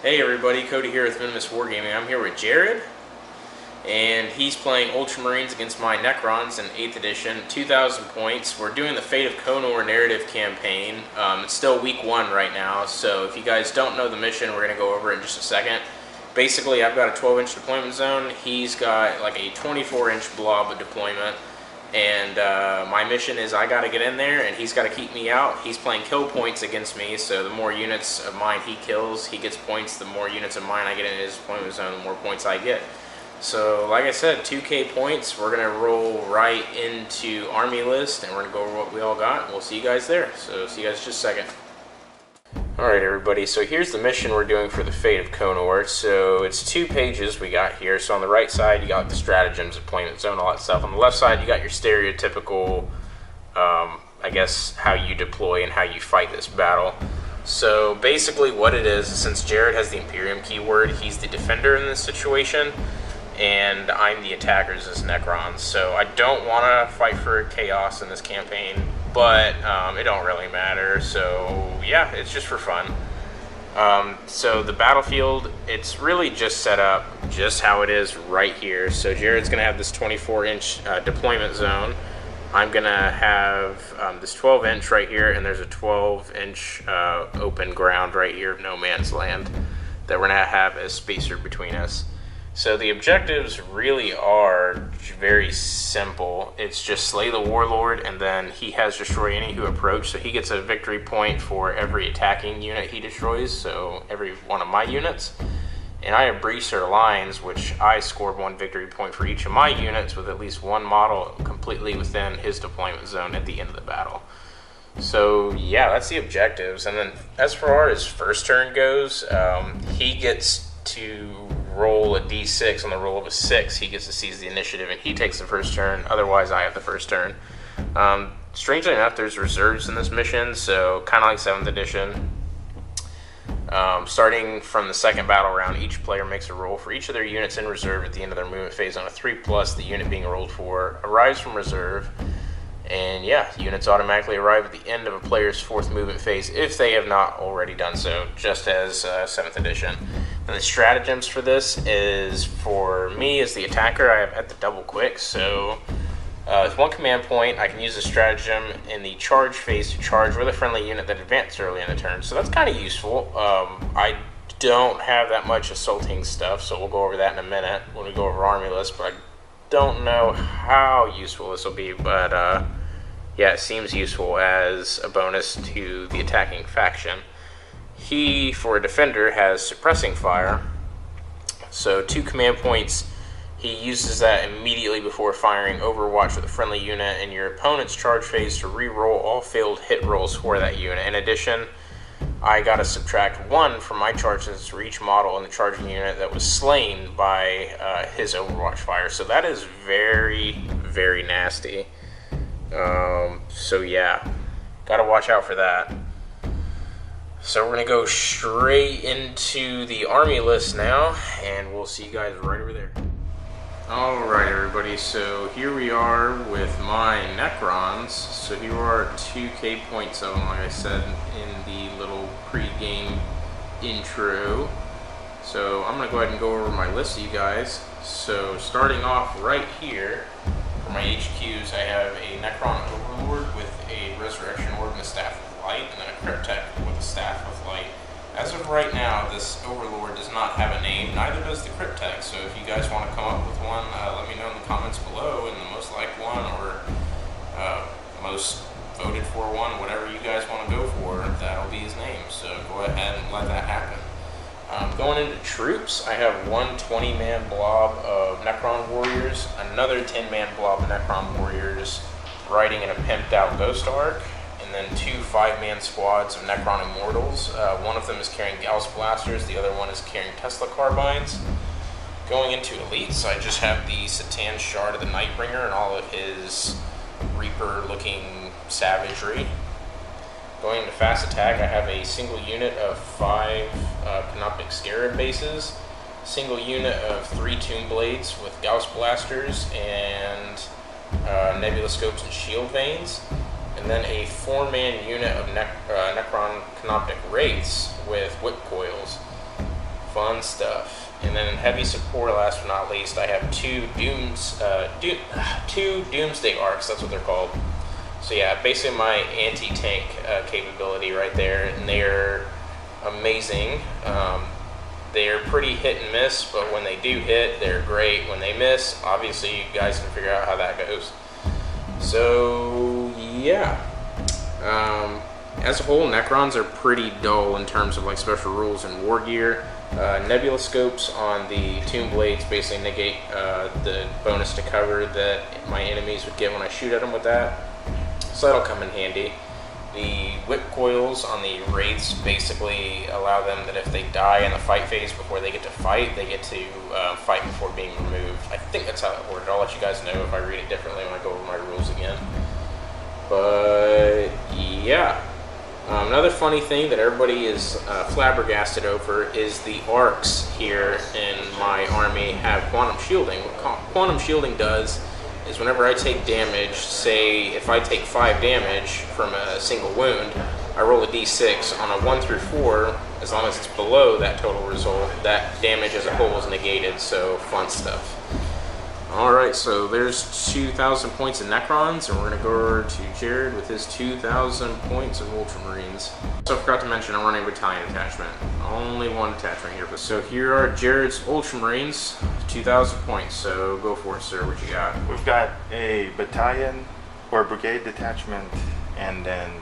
Hey everybody, Cody here with Minimus Wargaming. I'm here with Jared, and he's playing Ultramarines against my Necrons in 8th edition, 2,000 points. We're doing the Fate of Konor narrative campaign. It's still week 1 right now, so if you guys don't know the mission, we're going to go over it in just a second. Basically, I've got a 12-inch deployment zone. He's got like a 24-inch blob of deployment. And my mission is I got to get in there and he's got to keep me out. He's playing kill points against me, so the more units of mine he kills, he gets points. The more units of mine I get in his deployment zone, the more points I get. So like I said, 2K points. We're going to roll right into army list and we're going to go over what we all got. We'll see you guys there. So see you guys in just a second. Alright everybody, so here's the mission we're doing for the Fate of Konor. So it's 2 pages we got here. So on the right side you got the stratagems, deployment zone, all that stuff. On the left side you got your stereotypical, I guess, how you deploy and how you fight this battle. So basically what it is, since Jared has the Imperium keyword, he's the defender in this situation, and I'm the attacker as Necrons. So I don't want to fight for chaos in this campaign, but it don't really matter. So yeah, it's just for fun. So the battlefield, it's really just set up just how it is right here. So Jared's gonna have this 24-inch deployment zone. I'm gonna have this 12-inch right here, and there's a 12-inch open ground right here of no man's land that we're gonna have as spacer between us. So the objectives really are very simple. It's just slay the warlord, and then he has destroy any who approach. So he gets a victory point for every attacking unit he destroys, so every one of my units. And I have breacher lines, which I score 1 victory point for each of my units with at least 1 model completely within his deployment zone at the end of the battle. So yeah, that's the objectives. And then as far as first turn goes, he gets to roll a d6. On the roll of a 6, he gets to seize the initiative and he takes the first turn. Otherwise I have the first turn. Strangely enough, there's reserves in this mission, so kind of like 7th edition. Starting from the 2nd battle round, each player makes a roll for each of their units in reserve at the end of their movement phase on a 3+. The unit being rolled for arrives from reserve, and yeah, units automatically arrive at the end of a player's 4th movement phase if they have not already done so, just as 7th edition. And the stratagems for this is, for me as the attacker, I have at the double quick. So with 1 command point, I can use the stratagem in the charge phase to charge with a friendly unit that advanced early in the turn. So that's kind of useful. I don't have that much assaulting stuff, so we'll go over that in a minute when we go over army list, but I don't know how useful this will be, but yeah, it seems useful as a bonus to the attacking faction. He, for a defender, has suppressing fire, so 2 command points. He uses that immediately before firing Overwatch with a friendly unit in your opponent's charge phase to re-roll all failed hit rolls for that unit. In addition, I got to subtract 1 from my charges for each model in the charging unit that was slain by his Overwatch fire. So that is very, very nasty. So yeah, got to watch out for that. So we're going to go straight into the army list now, and we'll see you guys right over there. Alright everybody, so here we are with my Necrons. So here are 2k points of them, like I said in the little pre-game intro. So I'm going to go ahead and go over my list to you guys. So starting off right here, for my HQs, I have a Necron Overlord with a Resurrection Orb and a Staff of Light, and then a Cryptek with a Staff of Light. As of right now, this Overlord does not have a name, neither does the Cryptek, so if you guys want to come up with one, let me know in the comments below, and the most liked one, or most voted for one, whatever you guys want to go for, that'll be his name, so go ahead and let that happen. Going into troops, I have one 20-man blob of Necron warriors, another 10-man blob of Necron warriors riding in a pimped out Ghost Ark, and then two 5-man squads of Necron Immortals. One of them is carrying Gauss Blasters, the other one is carrying Tesla Carbines. Going into elites, I just have the Satan Shard of the Nightbringer and all of his Reaper-looking savagery. Going into fast attack, I have a single unit of 5 Canoptic Scarab bases, single unit of 3 Tomb Blades with Gauss Blasters and Nebula Scopes and Shield Veins, and then a 4-man unit of Necron Canoptic Wraiths with Whip Coils. Fun stuff. And then in heavy support, last but not least, I have two Doomsday Arcs, that's what they're called. So yeah, basically my anti-tank capability right there, and they're amazing. They're pretty hit and miss, but when they do hit, they're great. When they miss, obviously you guys can figure out how that goes. So yeah, as a whole, Necrons are pretty dull in terms of like special rules and war gear. Nebula Scopes on the Tomb Blades basically negate the bonus to cover that my enemies would get when I shoot at them with that. So that'll come in handy. The Whip Coils on the Wraiths basically allow them that if they die in the fight phase before they get to fight, they get to fight before being removed. I think that's how it works. I'll let you guys know if I read it differently when I go over my rules again. But yeah. Another funny thing that everybody is flabbergasted over is the arcs here in my army have quantum shielding. What quantum shielding does is whenever I take damage, say if I take 5 damage from a single wound, I roll a d6 on a 1 through 4, as long as it's below that total result, that damage as a whole is negated, so fun stuff. Alright, so there's 2,000 points of Necrons, and we're going to go over to Jared with his 2,000 points of Ultramarines. So I forgot to mention I'm running a battalion attachment. Only one attachment here. So here are Jared's Ultramarines, 2,000 points, so go for it, sir. What you got? We've got a battalion or brigade detachment and then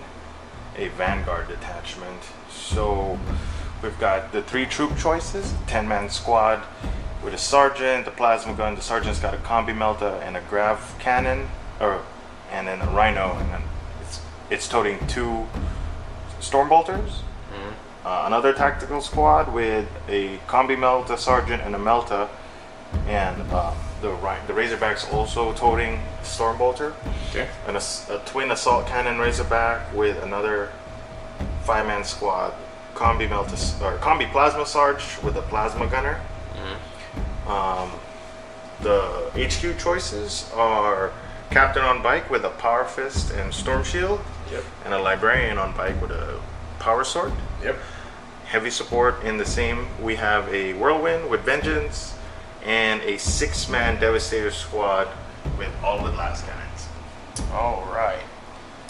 a vanguard detachment. So we've got the 3 troop choices, 10-man squad with a sergeant, a plasma gun. The sergeant's got a combi melta and a grav cannon, and then a rhino, and then it's toting 2 storm bolters. Another tactical squad with a combi melta sergeant and a melta, and the Razorbacks also toting storm bolter. Okay. And a twin assault cannon Razorback with another 5-man squad, combi melta or combi plasma sarge with a plasma gunner. The HQ choices are Captain on bike with a Power Fist and Storm Shield. Yep. And a Librarian on bike with a Power Sword. Yep. Heavy support in the same, we have a Whirlwind with Vengeance and a 6-man Devastator squad with all the glass cannons. Alright.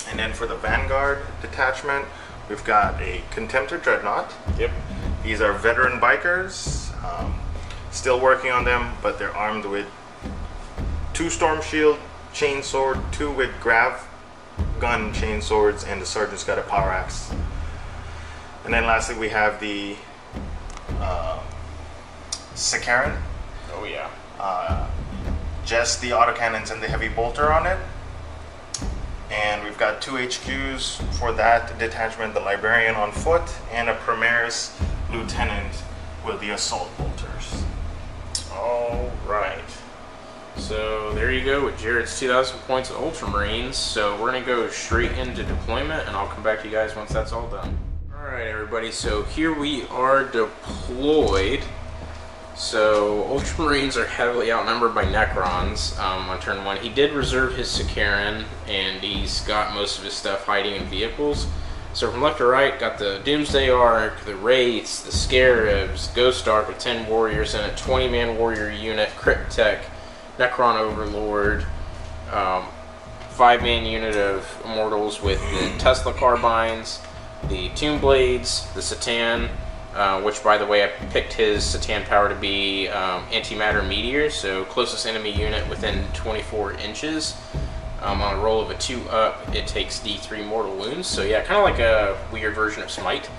And then for the Vanguard detachment, we've got a Contemptor Dreadnought. Yep. These are veteran bikers. Still working on them, but they're armed with 2 Storm Shield, Chain Sword, 2 with Grav Gun Chain Swords, and the Sergeant's got a Power Axe. And then lastly, we have the Sakaran. Oh yeah. Just the autocannons and the heavy bolter on it. And we've got 2 HQs for that detachment, the Librarian on foot, and a Primaris Lieutenant with the assault bolters. Alright. So there you go with Jared's 2,000 points of Ultramarines. So we're going to go straight into deployment, and I'll come back to you guys once that's all done. Alright Alright everybody, so here we are deployed. So Ultramarines are heavily outnumbered by Necrons on turn 1. He did reserve his Sakaran, and he's got most of his stuff hiding in vehicles. So from left to right, got the Doomsday Ark, the Wraiths, the Scarabs, Ghost Ark with 10 warriors in a 20-man warrior unit, Crypt Tech, Necron Overlord, 5-man unit of Immortals with the Tesla Carbines, the Tomb Blades, the Satan, which by the way I picked his Satan power to be Antimatter Meteor, so closest enemy unit within 24 inches. On a roll of a 2-up, it takes D3 mortal wounds, so yeah, kind of like a weird version of Smite.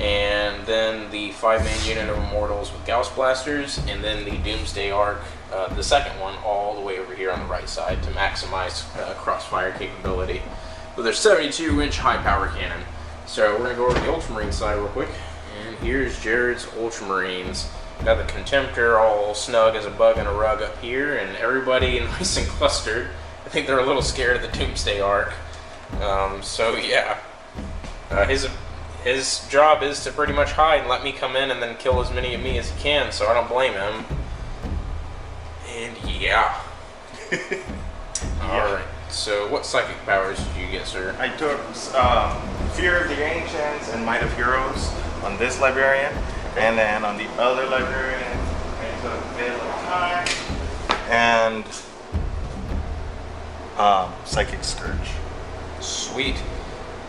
And then the 5-man unit of Immortals with Gauss Blasters, and then the Doomsday Ark, the second one, all the way over here on the right side to maximize crossfire capability with their 72-inch high-power cannon. So we're going to go over to the Ultramarine side real quick, and here's Jared's Ultramarines. Got the Contemptor all snug as a bug in a rug up here, and everybody nice and clustered. I think they're a little scared of the Doomsday Ark. So yeah, his job is to pretty much hide and let me come in and then kill as many of me as he can, so I don't blame him. And yeah. Alright, so what psychic powers did you get, sir? I took Fear of the Ancients and Might of Heroes on this librarian, and then on the other librarian I took Veil of Time and Psychic Scourge. Sweet.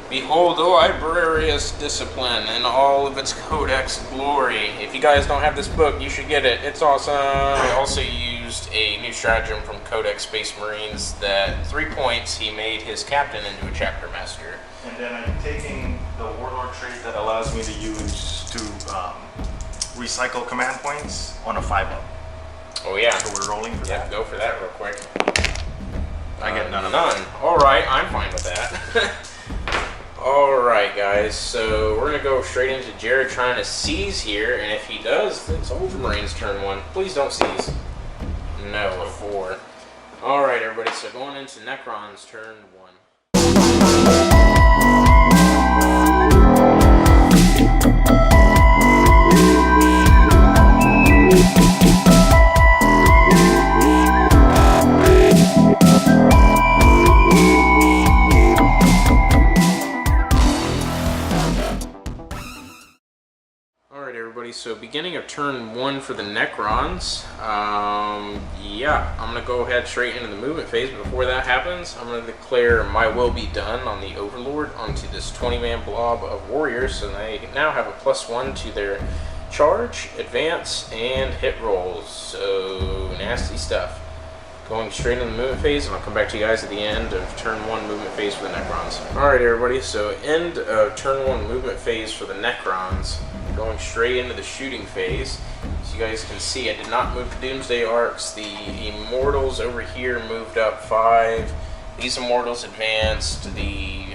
Behold the librarious discipline in all of its codex glory. If you guys don't have this book, you should get it. It's awesome. I also used a new stratagem from Codex Space Marines that 3 points he made his captain into a chapter master. And then I'm taking the Warlord trait that allows me to use to recycle command points on a 5-up. Oh yeah. So we're rolling for that. Go for that real quick. I get none of none. Alright, I'm fine with that. Alright guys, so we're going to go straight into Jared trying to seize here, and if he does, it's Ultramarines turn 1. Please don't seize. No, 4. Alright everybody, so going into Necrons turn 1. So beginning of turn 1 for the Necrons, yeah, I'm going to go ahead straight into the movement phase. But before that happens, I'm going to declare my will be done on the Overlord onto this 20-man blob of warriors, so they now have a +1 to their charge, advance, and hit rolls. So nasty stuff. Going straight into the movement phase, and I'll come back to you guys at the end of turn 1 movement phase for the Necrons. Alright everybody, so end of turn 1 movement phase for the Necrons. Going straight into the shooting phase. As you guys can see, I did not move the Doomsday Arcs. The Immortals over here moved up 5. These Immortals advanced. The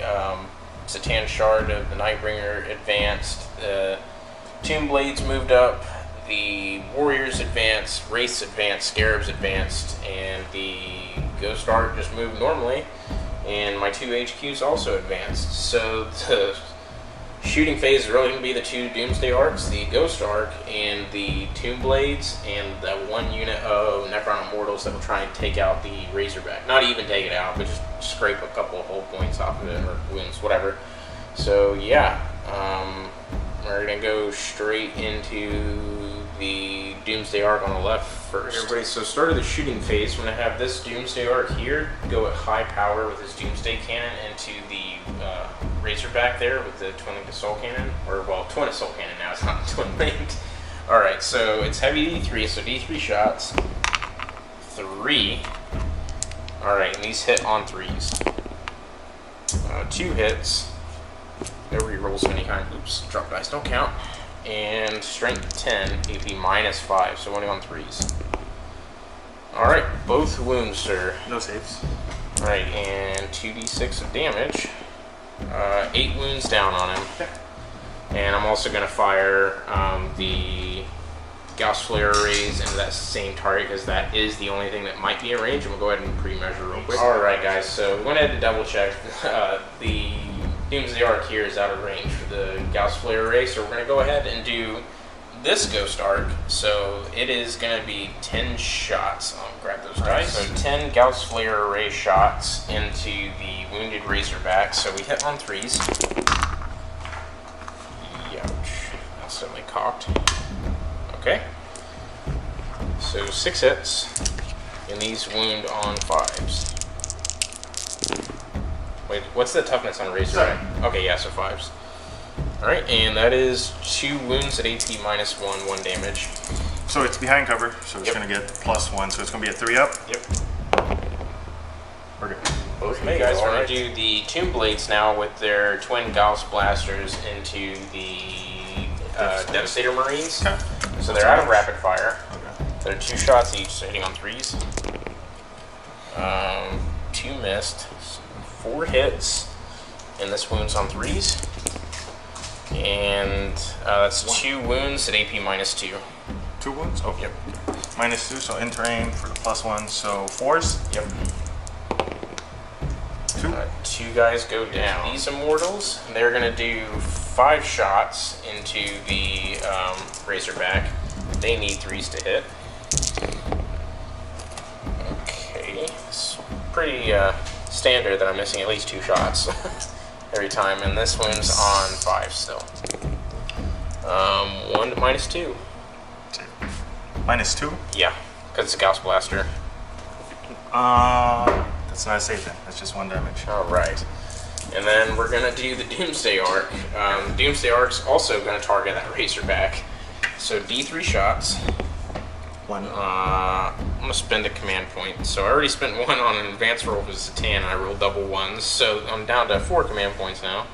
Satan Shard of the Nightbringer advanced. The Tomb Blades moved up. The Warriors advanced. Wraiths advanced. Scarabs advanced. And the Ghost Ark just moved normally. And my 2 HQs also advanced. So the shooting phase is really going to be the 2 Doomsday Arcs, the Ghost Ark, and the Tomb Blades, and the 1 unit of Necron Immortals that will try and take out the Razorback. Not even take it out, but just scrape a couple of hull points off of it, or wounds, whatever. So yeah, we're going to go straight into the Doomsday Ark on the left first. Everybody, so start of the shooting phase, I'm going to have this Doomsday Ark here go at high power with his Doomsday Cannon into the Razorback there with the twin-linked assault cannon, or well, twin assault cannon now, it's not twin-linked. Alright, so it's heavy D3, so D3 shots. 3. Alright, and these hit on 3s. 2 hits. No rerolls of any kind. Oops, drop dice don't count. And strength 10, AP -5, so only on 3s. Alright, both wounds, sir. No saves. Alright, and 2d6 of damage. 8 wounds down on him. And I'm also going to fire the Gauss Flare Arrays into that same target, because that is the only thing that might be in range. And we'll go ahead and pre-measure real quick. Alright guys, so we went ahead and double check. The Doomsday Arc here is out of range for the Gauss Flare Array, so we're going to go ahead and do this Ghost Arc. So it is going to be 10 shots. I'll grab those dice. So 10 Gauss Flare Array shots into the Wounded Razorback. So we hit on 3s. Youch. That's certainly cocked. Okay. So 6 hits. And these wound on 5s. Wait, what's the toughness on Razorback? Okay, yeah, so 5s. Alright, and that is 2 wounds at AP minus 1 damage. So it's behind cover, so it's going to get +1, so it's going to be a 3-up? Yep. We're good. Both you guys are going to do the Tomb Blades now with their twin Gauss blasters into the Devastator Marines. Okay. So they're out of rapid fire. Okay. They're 2 shots each, so hitting on 3s. 2 missed. 4 hits, and this wounds on 3s. And that's 2 wounds at AP minus 2. 2 wounds? Oh, yep. Minus 2, so in terrain for the +1, so 4s? Yep. 2? 2 guys go down. These Immortals, they're going to do 5 shots into the Razorback. They need 3s to hit. Okay, it's pretty standard that I'm missing at least 2 shots every time, and this one's on 5 still. 1 to minus 2. Minus 2? Yeah, because it's a Gauss Blaster. That's not a save then. That's just 1 damage. Alright. And then we're going to do the Doomsday Arc. Doomsday Arc's also going to target that Razorback. So D3 shots. 1. I'm going to spend a command point. So I already spent 1 on an advanced roll because it's a 10, and I rolled double 1s. So I'm down to 4 command points now.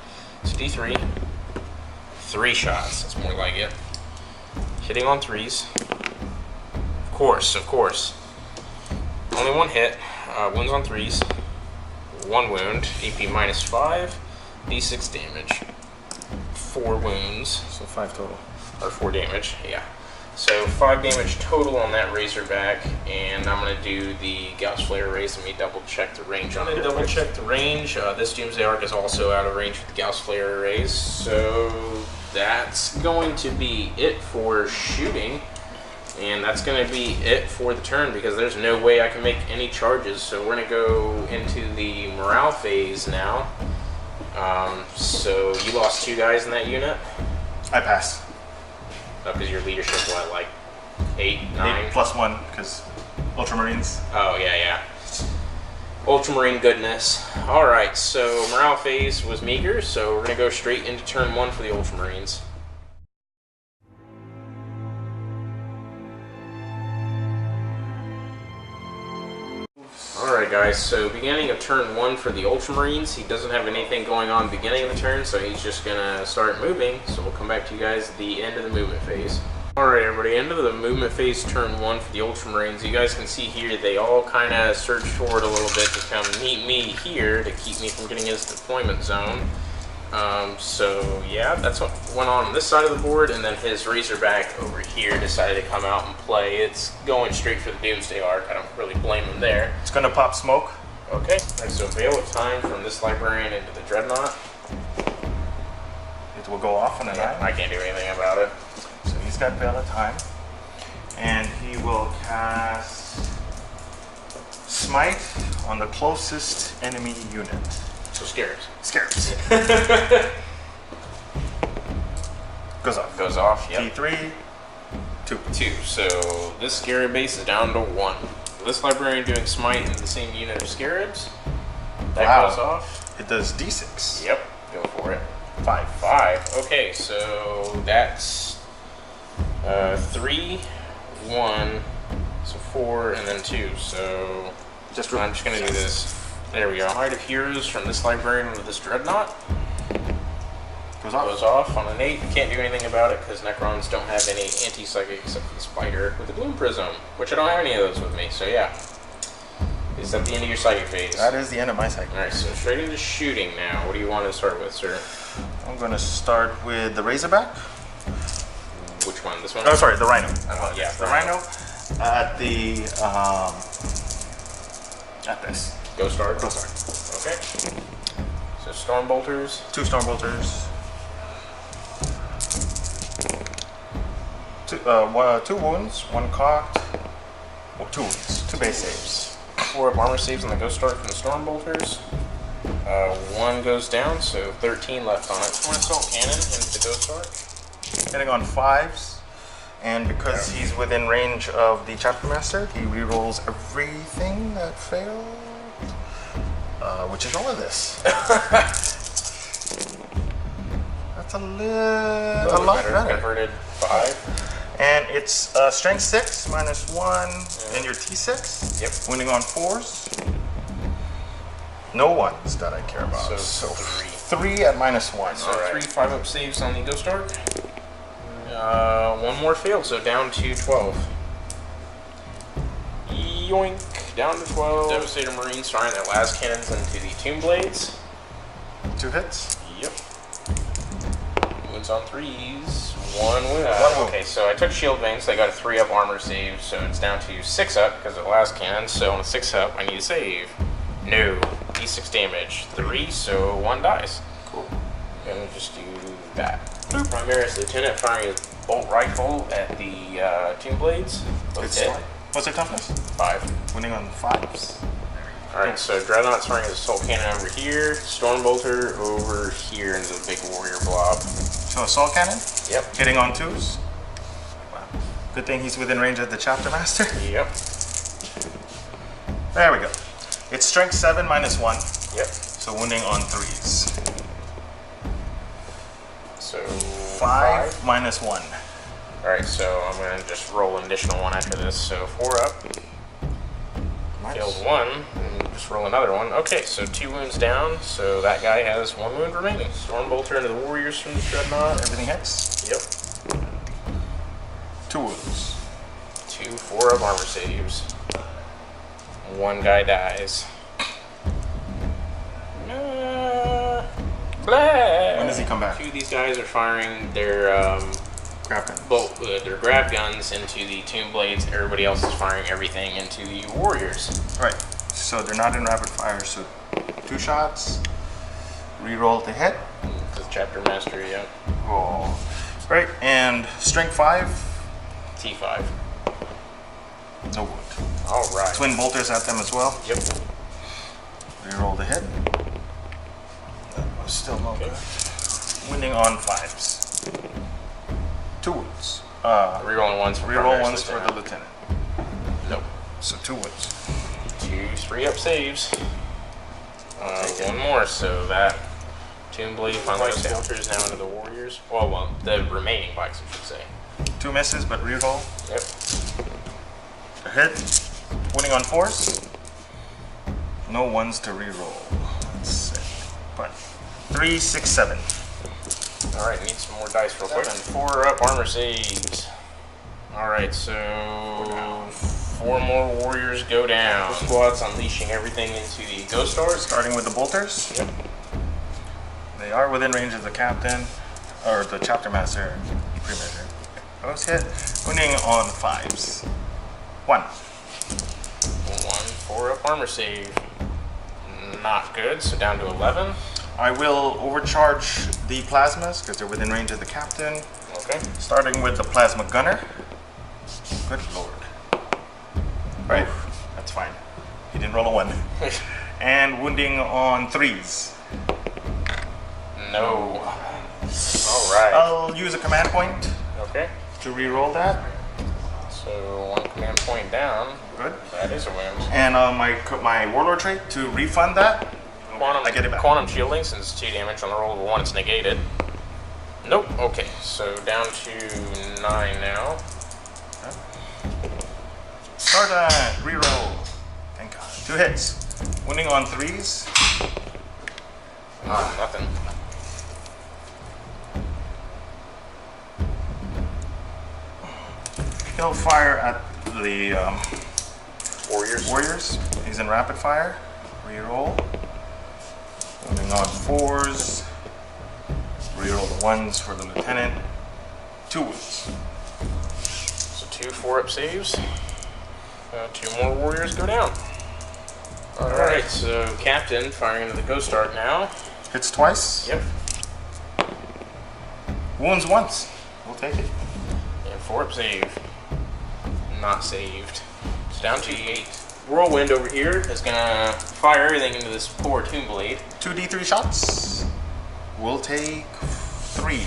So D3. 3 shots. That's more like it. Hitting on 3s. Of course, of course. Only 1 hit. Wounds on 3s. 1 wound. AP minus 5. D6 damage. 4 wounds. So 5 total. Or 4 damage, yeah. So 5 damage total on that Razorback, and I'm going to do the Gauss Flare Race. Let me double check the range on it. Double check the range. This Doomsday Arc is also out of range with the Gauss Flare Arrays. So that's going to be it for shooting. And that's going to be it for the turn because there's no way I can make any charges. So we're going to go into the morale phase now. So you lost 2 guys in that unit? I pass. Because your leadership, what, like 8, 9? 8 plus 1, because Ultramarines. Oh, yeah, yeah. Ultramarine goodness. Alright, so morale phase was meager, so we're going to go straight into turn 1 for the Ultramarines. Alright guys, so beginning of turn 1 for the Ultramarines. He doesn't have anything going on beginning of the turn, so he's just going to start moving. So we'll come back to you guys at the end of the movement phase. Alright everybody, end of the movement phase turn 1 for the Ultramarines. You guys can see here they all kind of surge forward a little bit to come meet me here to keep me from getting his deployment zone. So yeah, that's what went on this side of the board, and then his Razorback over here decided to come out and play. It's going straight for the Doomsday Arc. I don't really blame him there. It's going to pop smoke. Okay, so Veil of Time from this Librarian into the Dreadnought. It will go off on a 9. I can't do anything about it. So he's got Veil of Time. And he will cast Smite on the closest enemy unit. So Scarabs. Scarabs. Goes off. Goes off, yep. D3, 2. 2. So this Scarab base is down to 1. This Librarian doing Smite in the same unit of Scarabs. That goes off. It does D6. Yep, go for it. 5. 5. Okay, so that's 3, 1, so 4, and then 2. So I'm just going to do this. There we go. Might of Heroes from this Librarian with this Dreadnought. Goes off on an 8. You can't do anything about it because Necrons don't have any anti-psychic except for the Spider with the Gloom Prism, which I don't have any of those with me, so yeah. Is that the end of your psychic phase? That is the end of my psychic. Alright, so straight into shooting now. What do you want to start with, sir? I'm going to start with the Razorback. Which one? This one? Oh, sorry, the Rhino. Yeah, the Rhino at the, at this. Go start? Go start. Okay. So storm bolters. 2 storm bolters. 2 wounds, 1 cocked. Well, 2 wounds, 2 base saves. 4 up armor saves on the ghost dart from the storm bolters. 1 goes down, so 13 left on it. 1 assault cannon into the ghost dart. Hitting on 5s. And because he's within range of the chapter master, he rerolls everything that failed. Which is all of this. That's a lot better. Converted 5. And it's strength 6 minus 1 and your T6. Yep. Winning on 4s. No ones that I care about. So 3. 3 at minus 1. So 3 5-up saves on the ghost dart. 1 more failed, so down to 12. Yoink, down to 12. Devastator Marines firing their last cannons into the tomb blades. 2 hits. Yep. Wounds on 3s. 1 wound. Okay, so I took shield bangs. I got a 3-up armor save, so it's down to 6-up because of the last cannon. So on a 6-up, I need to save. No. D6 damage. 3, so 1 dies. Cool. And just do that. Primaris Lieutenant firing his bolt rifle at the tomb blades. Both hit. What's their toughness? 5. Winning on 5s. Alright, so Dreadnought's firing his assault cannon over here. Stormbolter over here into the big warrior blob. So assault cannon? Yep. Hitting on 2s. Wow. Good thing he's within range of the chapter master. Yep. There we go. It's strength 7 minus 1. Yep. So wounding on 3s. So 5 minus 1. Alright, so I'm going to just roll an additional 1 after this. So 4 up. Nice. Failed 1. And just roll another 1. Okay, so 2 wounds down. So that guy has 1 wound remaining. Stormbolter into the warriors from the Dreadnought. Everything hits. Yep. 2 wounds. 2 4-up armor saves. 1 guy dies. Blah. When does he come back? 2 of these guys are firing their Grab guns. their grab guns into the tomb blades. Everybody else is firing everything into the warriors. Right. So they're not in rapid fire. So 2 shots. Reroll to hit. The chapter master, yeah. Oh. Right. And strength 5. T5. No wound. All right. Twin bolters at them as well. Yep. Reroll the hit. That was still no good. Winning on 5s. 2 wounds. Rerolling ones for Reroll Primaris ones for the Lieutenant. lieutenant. Nope. So 2 wounds. 2 3-up saves. 1 more, so that tomb blade finally filters now into the warriors. Well, the remaining bikes, I should say. 2 misses, but reroll. Yep. A hit. Winning on 4s. No ones to reroll. That's sick. But 3, 6, 7. Alright, need some more dice real quick. 4-up armor saves. Alright, so 4 more warriors go down. The squad's unleashing everything into the ghost stars. Starting with the bolters. Yep. They are within range of the captain, or the chapter master. Pre-measure. Those hit. Winning on 5s. 1. 1 4-up armor save. Not good, so down to 11. I will overcharge the plasmas because they're within range of the captain. Okay. Starting with the plasma gunner. Good lord. Right, that's fine. He didn't roll a 1. And wounding on 3s. No. Alright. I'll use a command point Okay. to re-roll that. So 1 command point down. Good. That is a win. And my warlord trait to refund that. I get it back. Quantum shielding, since it's 2 damage on the roll of a 1, it's negated. Nope. Okay, so down to 9 now. Start that. Reroll. Thank God. 2 hits. Wounding on 3s. Nothing. He'll fire at the Warriors. He's in rapid fire. Reroll. Wounding on 4s. Reroll the 1s for the lieutenant. 2 wounds. So 2 4-up saves. 2 more warriors go down. Alright, so Captain firing into the Ghost Dart now. Hits twice. Yep. Wounds once. We'll take it. And 4-up save. Not saved. It's down to 8. Whirlwind over here is gonna fire everything into this poor Tomb Blade. 2d3 shots. We'll take 3.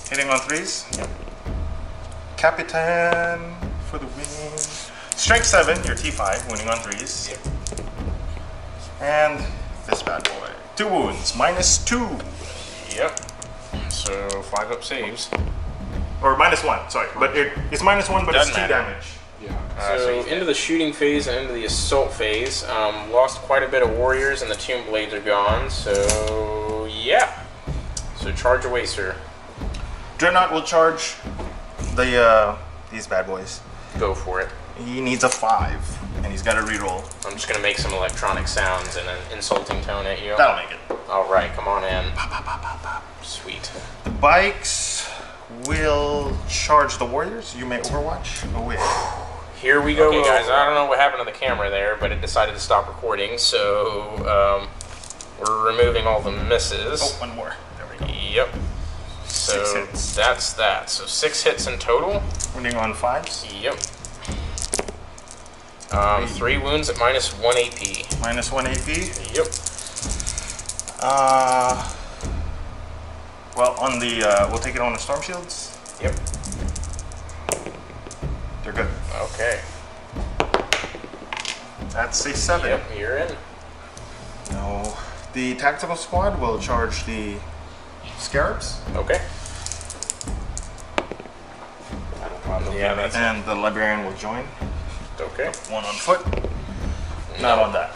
Hitting on 3s. Yep. Capitan for the win. Strength 7, your T5, wounding on 3s. Yep. And this bad boy. 2 wounds, -2. Yep. So 5-up saves. Or -1, sorry. But it's -1, but Doesn't it's 2 matter. damage. Yeah. So into the shooting phase and into the assault phase. Lost quite a bit of warriors and the Tomb Blades are gone. So yeah. So charge away, sir. Dreadnought will charge the these bad boys. Go for it. He needs a 5, and he's got to reroll. I'm just gonna make some electronic sounds and an insulting tone at you. That'll make it. All right, come on in. Sweet. The bikes will charge the warriors. You may overwatch away. Here we go. Okay, guys, I don't know what happened to the camera there, but it decided to stop recording, so we're removing all the misses. Oh, one more. There we go. Yep. So 6 hits. that's that. So 6 hits in total. Wounding on 5s. Yep. 3 wounds at -1 AP. -1 AP. Yep. Well, on the we'll take it on the storm shields. Yep. They're good. Okay. That's a 7. Yep, you're in. No. The tactical squad will charge the scarabs. Okay. Yeah, that's And the librarian will join. okay. 1 on foot. Not on that.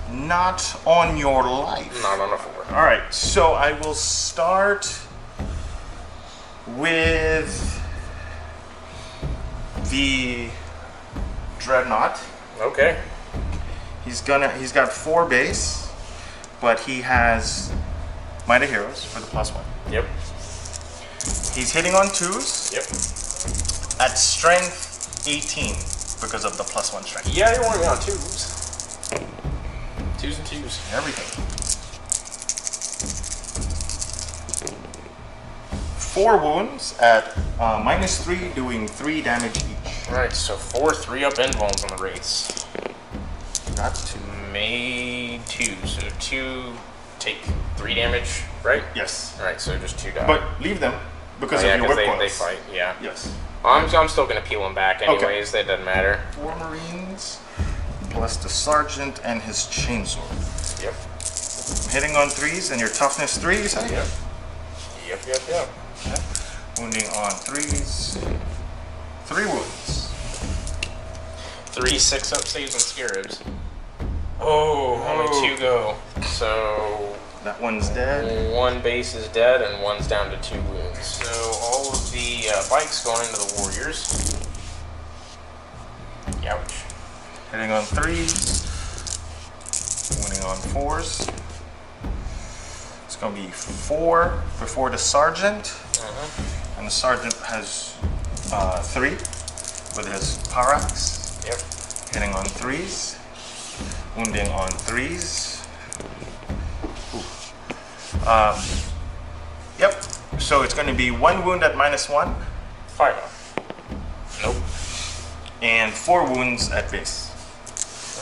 Not on your life. Not on a 4. All right, so I will start with the Dreadnought. Okay. He's got 4 base, but he has Might of Heroes for the +1. Yep. He's hitting on 2s Yep. at strength 18 because of the +1 strength. Yeah, you're only on 2s. 2s and 2s. Everything. 4 wounds at -3, doing 3 damage each. Right, so 4 3-up invulns on the race. Got 2. Made 2, so 2 take 3 damage, right? Yes. Alright, so just 2 die. But leave them because oh, yeah, of your whip they coils. fight, yeah. Yes. I'm still going to peel them back anyways, that doesn't matter. 4 Marines plus the sergeant and his chainsword. Yep. Hitting on 3s and your toughness 3, you say? Yep. Yep. Okay. Wounding on 3s. 3 wounds. 3 6-up saves on scarabs. Oh, only 2 go. So That one's dead. 1 base is dead and 1's down to 2 wounds. So all of the bikes going into the warriors. Ouch. Hitting on 3s. Wounding on 4s. It's going to be 4 before the sergeant. And the sergeant has 3 with his power axe. Yep. Hitting on 3s. Wounding on 3s. Yep. So it's going to be 1 wound at -1. 5-up. Nope. And 4 wounds at base.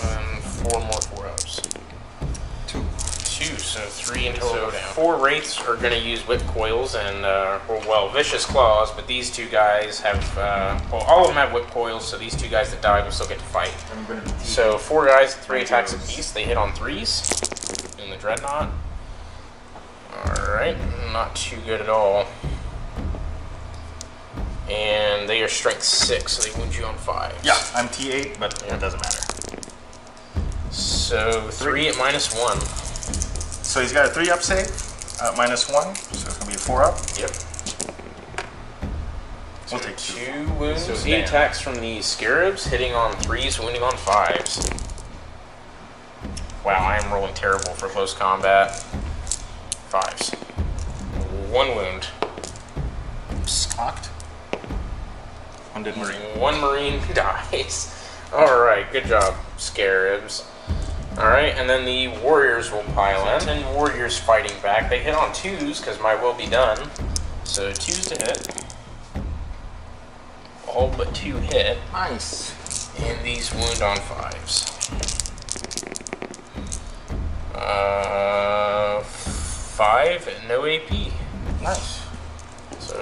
And 4 more 4-ups. 2. 2, so 3 in total. So 4 wraiths are going to use whip coils and, well, vicious claws, but these 2 guys have, well, all of them have whip coils, so these 2 guys that died will still get to fight. So 4 guys, 3 attacks apiece. They hit on 3s in the Dreadnought. Alright, not too good at all. And they are strength 6, so they wound you on 5. Yeah, I'm T8, but it doesn't matter. So 3 at -1. So he's got a 3-up save at -1, so it's going to be a 4-up. Yep. We'll take 2 wounds. So he attacks from the scarabs, hitting on 3s, wounding on 5s. Wow, I am rolling terrible for close combat. 5s. 1 wound. Stocked. 1 dead Marine. 1 Marine dies. Alright, good job, scarabs. Alright, and then the warriors will pile in. 10 warriors fighting back. They hit on 2s because my will be done. So 2s to hit. All but 2 hit. Nice. And these wound on 5s. 5 and no AP. Nice. So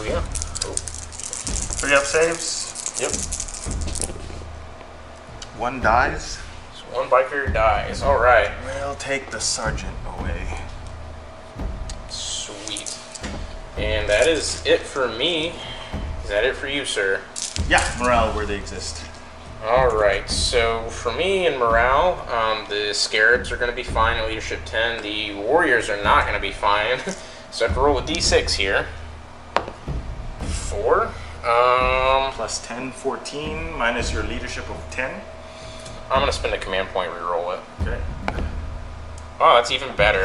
yeah. Oh. 3 up saves. Yep. 1 dies. So 1 biker dies. Alright. We'll take the sergeant away. Sweet. And that is it for me. Is that it for you, sir? Yeah, morale where they exist. Alright, so for me in morale, the scarabs are going to be fine at leadership 10. The warriors are not going to be fine. So I have to roll a d6 here. 4. Plus 10, 14, minus your leadership of 10. I'm going to spend a command point, reroll it. Okay. Oh, that's even better.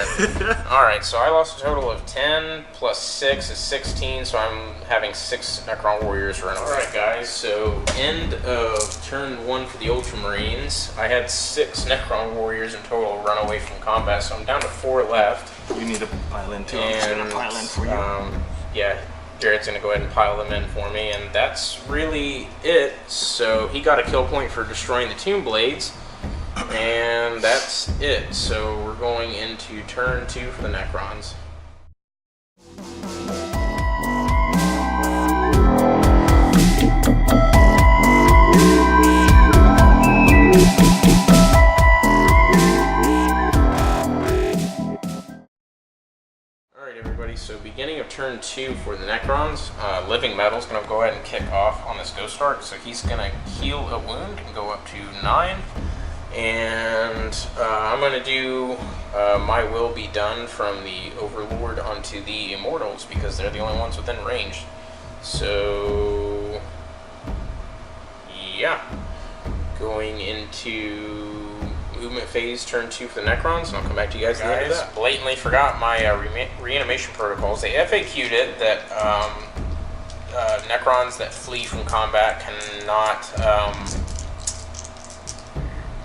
Alright, so I lost a total of 10 plus 6 is 16, so I'm having 6 Necron warriors run away. Alright guys, so end of turn 1 for the Ultramarines. I had 6 Necron warriors in total run away from combat, so I'm down to 4 left. You need to pile in too. And, I'm just going to pile in for you. Yeah, Jared's going to go ahead and pile them in for me, and that's really it. So he got a kill point for destroying the Tomb Blades. And that's it. So we're going into turn 2 for the Necrons. Alright everybody, so beginning of turn 2 for the Necrons, Living Metal's going to go ahead and kick off on this Ghost Arc, so he's going to heal a wound and go up to 9. And I'm going to do My Will Be Done from the Overlord onto the Immortals because they're the only ones within range. So, yeah. Going into movement phase, turn 2 for the Necrons, and I'll come back to you guys at the end of that. Blatantly forgot my reanimation protocols. They FAQ'd it that Necrons that flee from combat cannot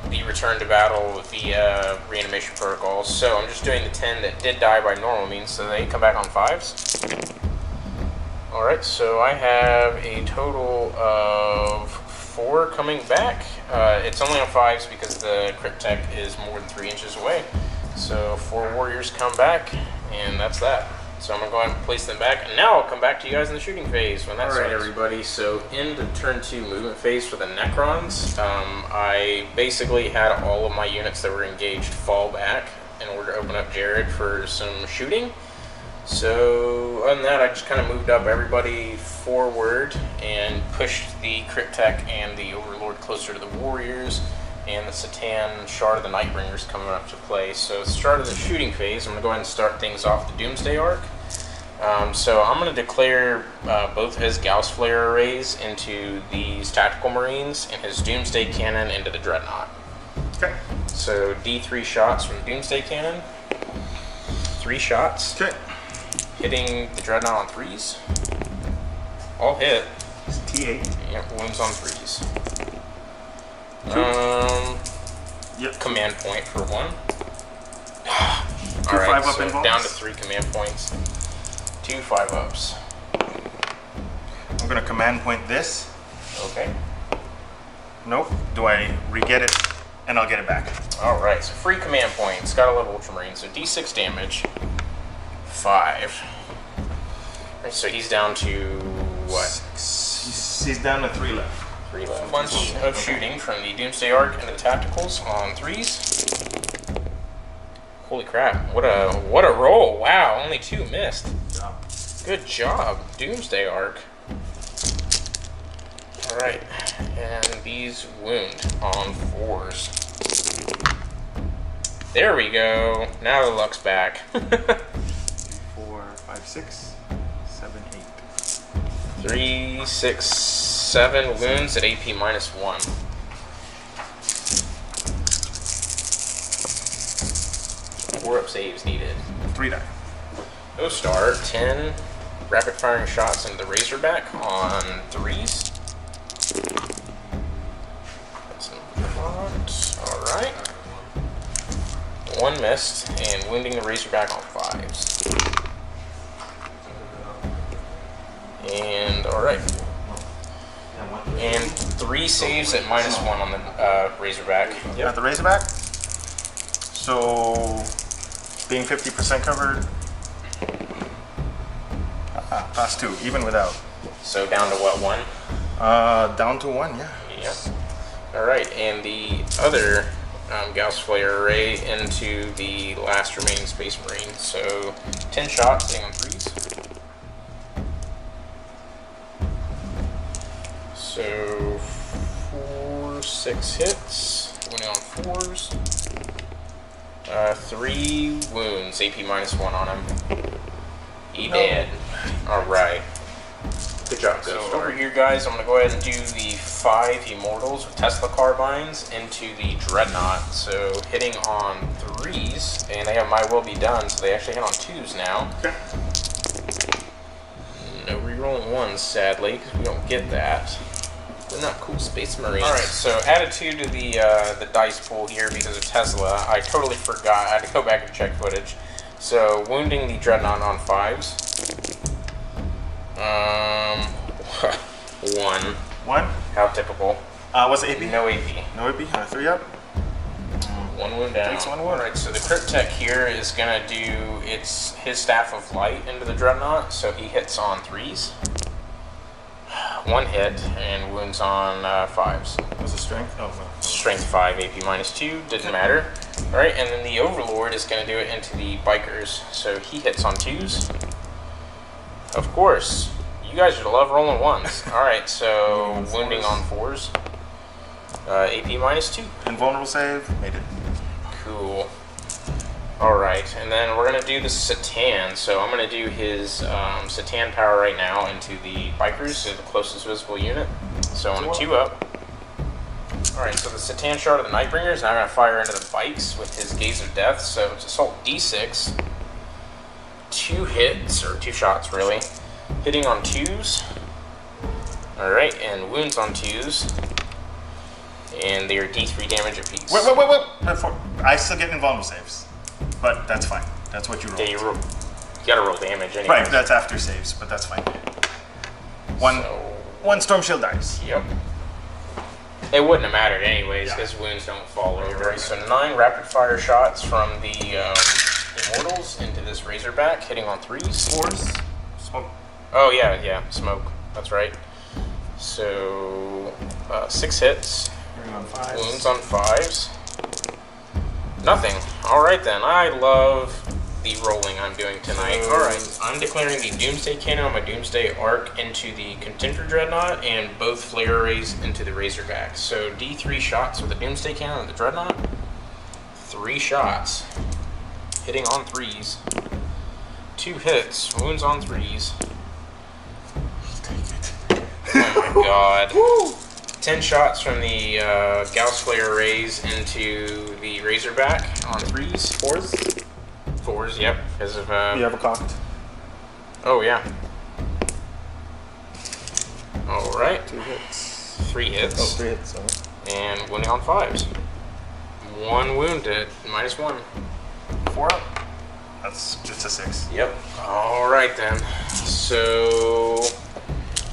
be returned to battle via reanimation protocols. So I'm just doing the 10 that did die by normal means, so they come back on 5s. Alright, so I have a total of 4 coming back. It's only on 5s because the crypt tech is more than 3 inches away. So 4 warriors come back, and that's that. So I'm going to go ahead and place them back, and now I'll come back to you guys in the shooting phase when that starts. Alright everybody, so into turn 2 movement phase for the Necrons. I basically had all of my units that were engaged fall back in order to open up Jared for some shooting. So other than that, I just kind of moved up everybody forward and pushed the Cryptek and the Overlord closer to the Warriors, and the Satan Shard of the Nightbringers coming up to play. So at the start of the shooting phase, I'm going to go ahead and start things off the Doomsday Arc. So I'm going to declare both his Gauss Flare arrays into these Tactical Marines and his Doomsday Cannon into the Dreadnought. Okay. So D3 shots from the Doomsday Cannon. 3 shots. Okay. Hitting the Dreadnought on 3s. All hit. It's T8. Yep, wounds on 3s. Yep. Command point for 1. Two Alright, 5-up so involves. down to 3 command points. 2 5-ups. I'm going to command point this. Okay. Nope. Do I re-get it? And I'll get it back. Alright, so free command points. Got a level Ultramarine, so D6 damage. 5. Alright, so he's down to what? He's down to 3 left. 3 left. Bunch of shooting from the Doomsday Arc and the Tacticals on 3s. Holy crap, what a roll. Wow, only 2 missed. Good job, Doomsday Arc. Alright, and these wound on 4s. There we go. Now the luck's back. 4, 5, 6, 7, 8. 3, 6, 7 wounds at AP -1. Four up saves needed. 3 die. No star. 10 rapid firing shots into the Razorback on 3s. That's not alright. missed, and wounding the Razorback on 5s. And alright. And 3 saves at -1 on the Razorback. Yep. At the Razorback. So, being 50% covered. Pass 2, even without. So down to what, 1? Down to 1, yeah. Yep. Alright, and the other Gauss Flare Array into the last remaining Space Marine. So 10 shots, hitting on 3s. So 6 hits, winning on 4s. 3 wounds, AP -1 on him. He dead. Alright. Good job, so over here, guys, I'm going to go ahead and do the 5 Immortals with Tesla Carbines into the Dreadnought. So hitting on 3s, and they have My Will Be Done, so they actually hit on 2s now. Okay. No rerolling 1s, sadly, because we don't get that. They're not cool Space Marines. Alright, so added 2 to the dice pool here because of Tesla. I totally forgot. I had to go back and check footage. So wounding the Dreadnought on 5s. 1. 1? How typical. What's the AP? No AP. No AP? 3 up? 1 wound down. Takes 1 wound. Alright, so the Crypt Tech here is going to do his Staff of Light into the Dreadnought, so he hits on 3s. 1 hit, and wounds on 5s. What's the strength? Oh, well. Strength 5, AP -2, didn't matter. Alright, and then the Overlord is going to do it into the Bikers, so he hits on 2s. Of course, you guys love rolling 1s. Alright, so wounding on 4s. AP -2. Invulnerable save, made it. Cool. Alright, and then we're going to do the Satan, so I'm going to do his Satan power right now into the Bikers, so the closest visible unit. So on a 2 up. Alright, so the Satan Shard of the Nightbringer is now going to fire into the Bikes with his Gaze of Death, so it's Assault D6. 2 hits, or 2 shots really. Hitting on 2s. Alright, and wounds on 2s. And they are D3 damage apiece. Wait. I still get invulnerable saves. But that's fine. That's what you roll. Yeah, you gotta roll damage anyway. Right, that's after saves, but that's fine. One Storm Shield dies. Yep. It wouldn't have mattered anyways, because wounds don't fall over. Right. So 9 rapid fire shots from the Immortals into this Razorback, hitting on 3s. 4s. Smoke. Oh yeah, smoke. That's right. So 6 hits. On 5s. Wounds on 5s. Nothing. Alright then, I love the rolling I'm doing tonight. Alright, I'm declaring the Doomsday Cannon on my Doomsday Arc into the Contender Dreadnought and both Flare Arrays into the Razorback. So D3 shots with the Doomsday Cannon and the Dreadnought. 3 shots. Hitting on 3s. 2 hits. Wounds on 3s. Take it. Oh my god. Woo! 10 shots from the Gauss Flare Arrays into the Razorback on 3s. 4s? 4s, yep. Because of, You have a cocked? Oh, yeah. Alright. 2 hits. 3 hits. Oh, 3 hits, sorry. And wounding on 5s. 1 wounded, -1. 4 up. That's just a 6. Yep. Alright then. So,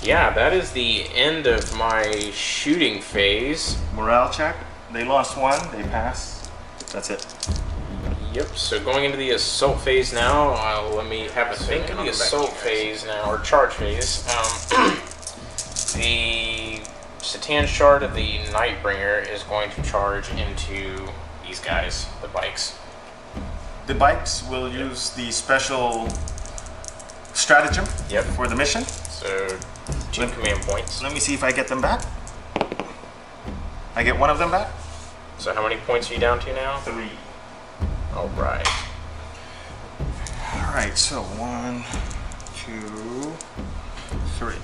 yeah, that is the end of my shooting phase. Morale check. They lost 1, they pass. That's it. Yep, so going into the assault phase now, let me have a think on the assault phase now, or charge phase. The Satan Shard of the Nightbringer is going to charge into these guys, the Bikes. The Bikes will use the special stratagem for the mission. So 2 command points. Let me see if I get them back. I get 1 of them back. So how many points are you down to now? 3. Alright. Alright, so 1, 2, 3.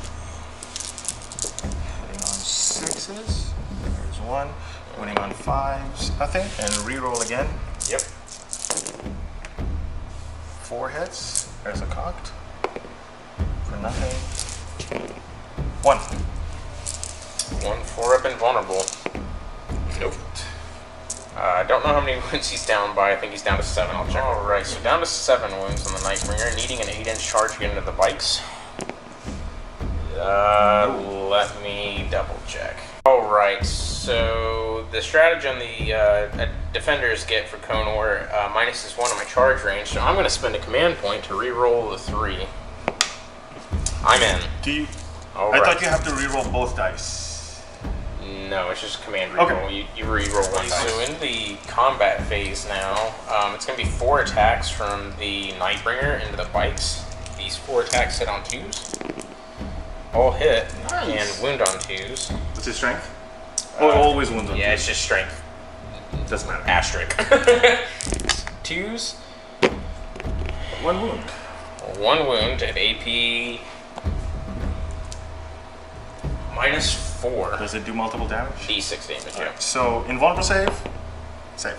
Hitting on 6s. There's 1. Winning on 5s. Nothing. And reroll again. Yep. 4 hits. There's a cocked. For nothing. 1. 1 4 up invulnerable. Nope. I don't know how many wounds he's down by. I think he's down to 7. I'll check. Alright, so down to 7 wounds on the Nightbringer, needing an 8-inch charge to get into the bikes. Let me double check. Alright, so the stratagem the defenders get for Conor minuses 1 on my charge range, so I'm going to spend a command point to reroll the 3. I'm in. I thought you have to reroll both dice. No, it's just a command reroll. Okay. You reroll one dice. So in the combat phase now, it's going to be 4 attacks from the Nightbringer into the bikes. These 4 attacks hit on 2s. All hit and wound on 2s. What's his strength? Always wounds on 2s. Yeah, it's just strength. Doesn't matter. Asterisk. 2s. 1 wound. 1 wound at AP -4. Does it do multiple damage? D6 damage, yeah. Right, so, invulnerable save? Save.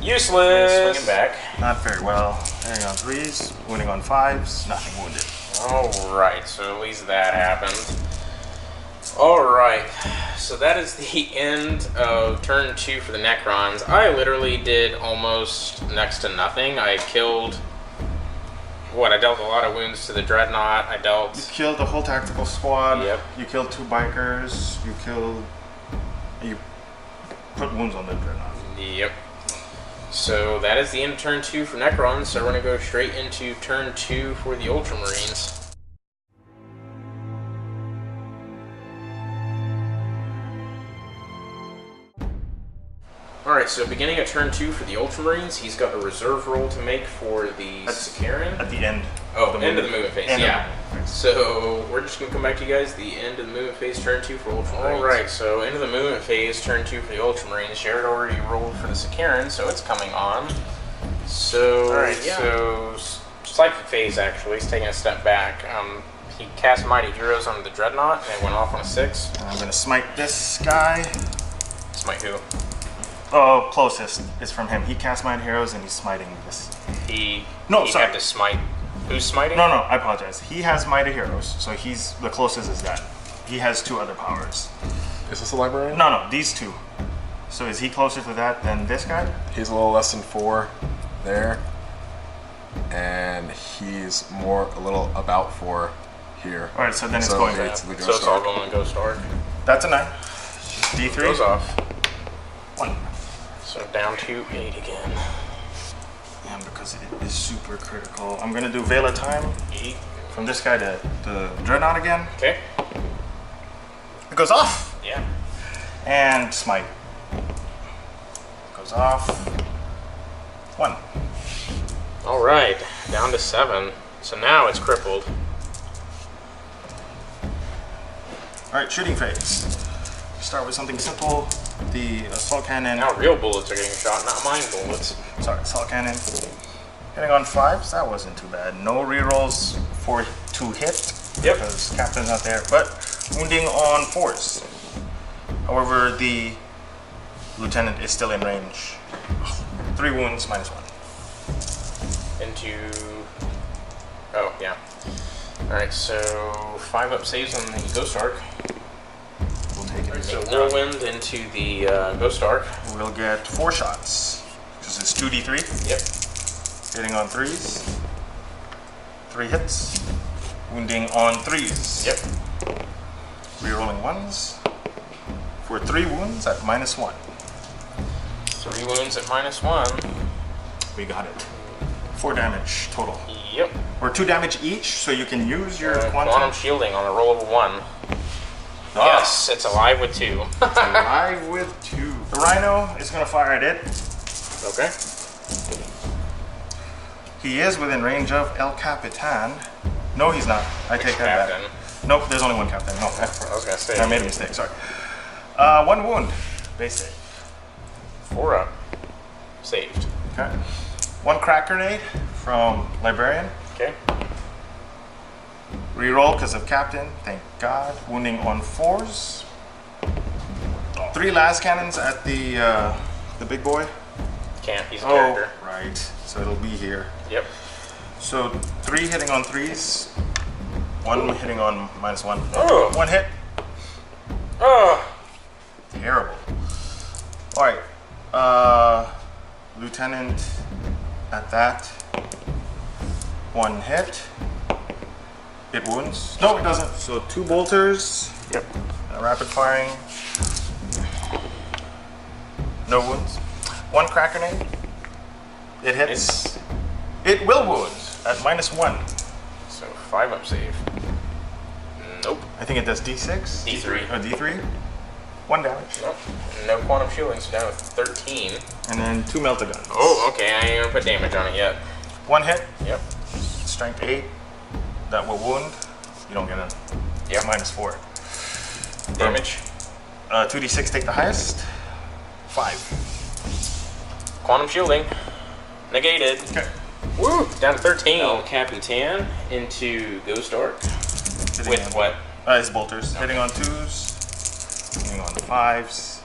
Useless! Swinging back. Not very well. Hitting on 3s, wounding on 5s, nothing wounded. Alright, so at least that happened. Alright, so that is the end of turn 2 for the Necrons. I literally did almost next to nothing. I killed... I dealt a lot of wounds to the Dreadnought. You killed the whole tactical squad. Yep. You killed 2 bikers. You put wounds on the Dreadnought. Yep. So that is the end of turn 2 for Necrons, so we're going to go straight into turn 2 for the Ultramarines. Alright, so beginning of turn 2 for the Ultramarines, he's got a reserve roll to make for the Sakaran. At the end. Oh, end of the movement phase, yeah. So we're just going to come back to you guys, the end of the movement phase, turn 2 for Ultramarines. Alright, so end of the movement phase, turn 2 for the Ultramarines. Jared already rolled for the Sakaran, so it's coming on. So, so slight phase actually, he's taking a step back. He cast Mighty Heroes on the Dreadnought, and it went off on a 6. And I'm going to smite this guy. Smite who? Oh, closest is from him. He cast Mighty Heroes and he's smiting this. He had to smite. Who's smiting? No, I apologize. He has Mighty Heroes, so he's the closest is that. He has 2 other powers. Is this a librarian? No, these 2. So is he closer to that than this guy? He's a little less than 4 there. And he's a little about 4 here. Alright, so then it's going to the So it's all going to Ghost Arc. That's a 9. D3. Goes off. 1. So down to 8 again. And because it is super critical, I'm going to do Veil of Time. 8. From this guy to the Dreadnought again. Okay. It goes off. Yeah. And Smite. Goes off. 1. Alright, down to 7. So now it's crippled. Alright, shooting phase. Start with something simple. The assault cannon. Now real bullets are getting shot, not mind bullets. Sorry, assault cannon. Hitting on 5s, that wasn't too bad. No rerolls to hit. Yep. Because Captain's not there. But wounding on 4s. However, the Lieutenant is still in range. 3 wounds, -1. Into... Oh, yeah. Alright, so 5 up saves on the Ghost Arc. We'll take it. So Whirlwind into the Ghost Arc. We'll get 4 shots. Because it's 2d3. Yep. Hitting on 3s. 3 hits. Wounding on 3s. Yep. Rerolling 1s. For 3 wounds at -1. 3 wounds at -1. We got it. 4 damage total. Yep. Or 2 damage each, so you can use your quantum shielding on a roll of a 1. Oh. Yes, it's alive with 2. It's alive with 2. The Rhino is going to fire at it. Okay. He is within range of El Capitan. No, he's not. I take that captain? back. Nope, there's only one captain. No, I was going to say. I made a mistake, sorry. 1 wound. Base save. 4 up. Saved. Okay. 1 crack grenade from Librarian. Okay. Reroll because of Captain. Thank God. Wounding on 4s. 3 las cannons at the big boy. Can't. He's a character. Right. So it'll be here. Yep. So 3 hitting on 3s. 1 hitting on -1. Oh. 1 hit. Oh. Terrible. All right. lieutenant at that. One hit. It wounds. No, it doesn't. So 2 bolters. Yep. Rapid firing. No wounds. 1 crack grenade. It hits. It will wound at -1. So 5 up save. Nope. I think it does D6. D3. Oh, D3. 1 damage. Nope. No quantum shielding, so down to 13. And then 2 melta guns. Oh, okay. I ain't gonna put damage on it yet. 1 hit. Yep. Strength 8. That will wound. You don't get a Yep. -4. Damage. 2d6, take the highest. 5. Quantum shielding. Negated. Okay. Woo! Down to 13. El Capitan into Ghost Arc. With what? His bolters. Hitting on 2s. Hitting on 5s.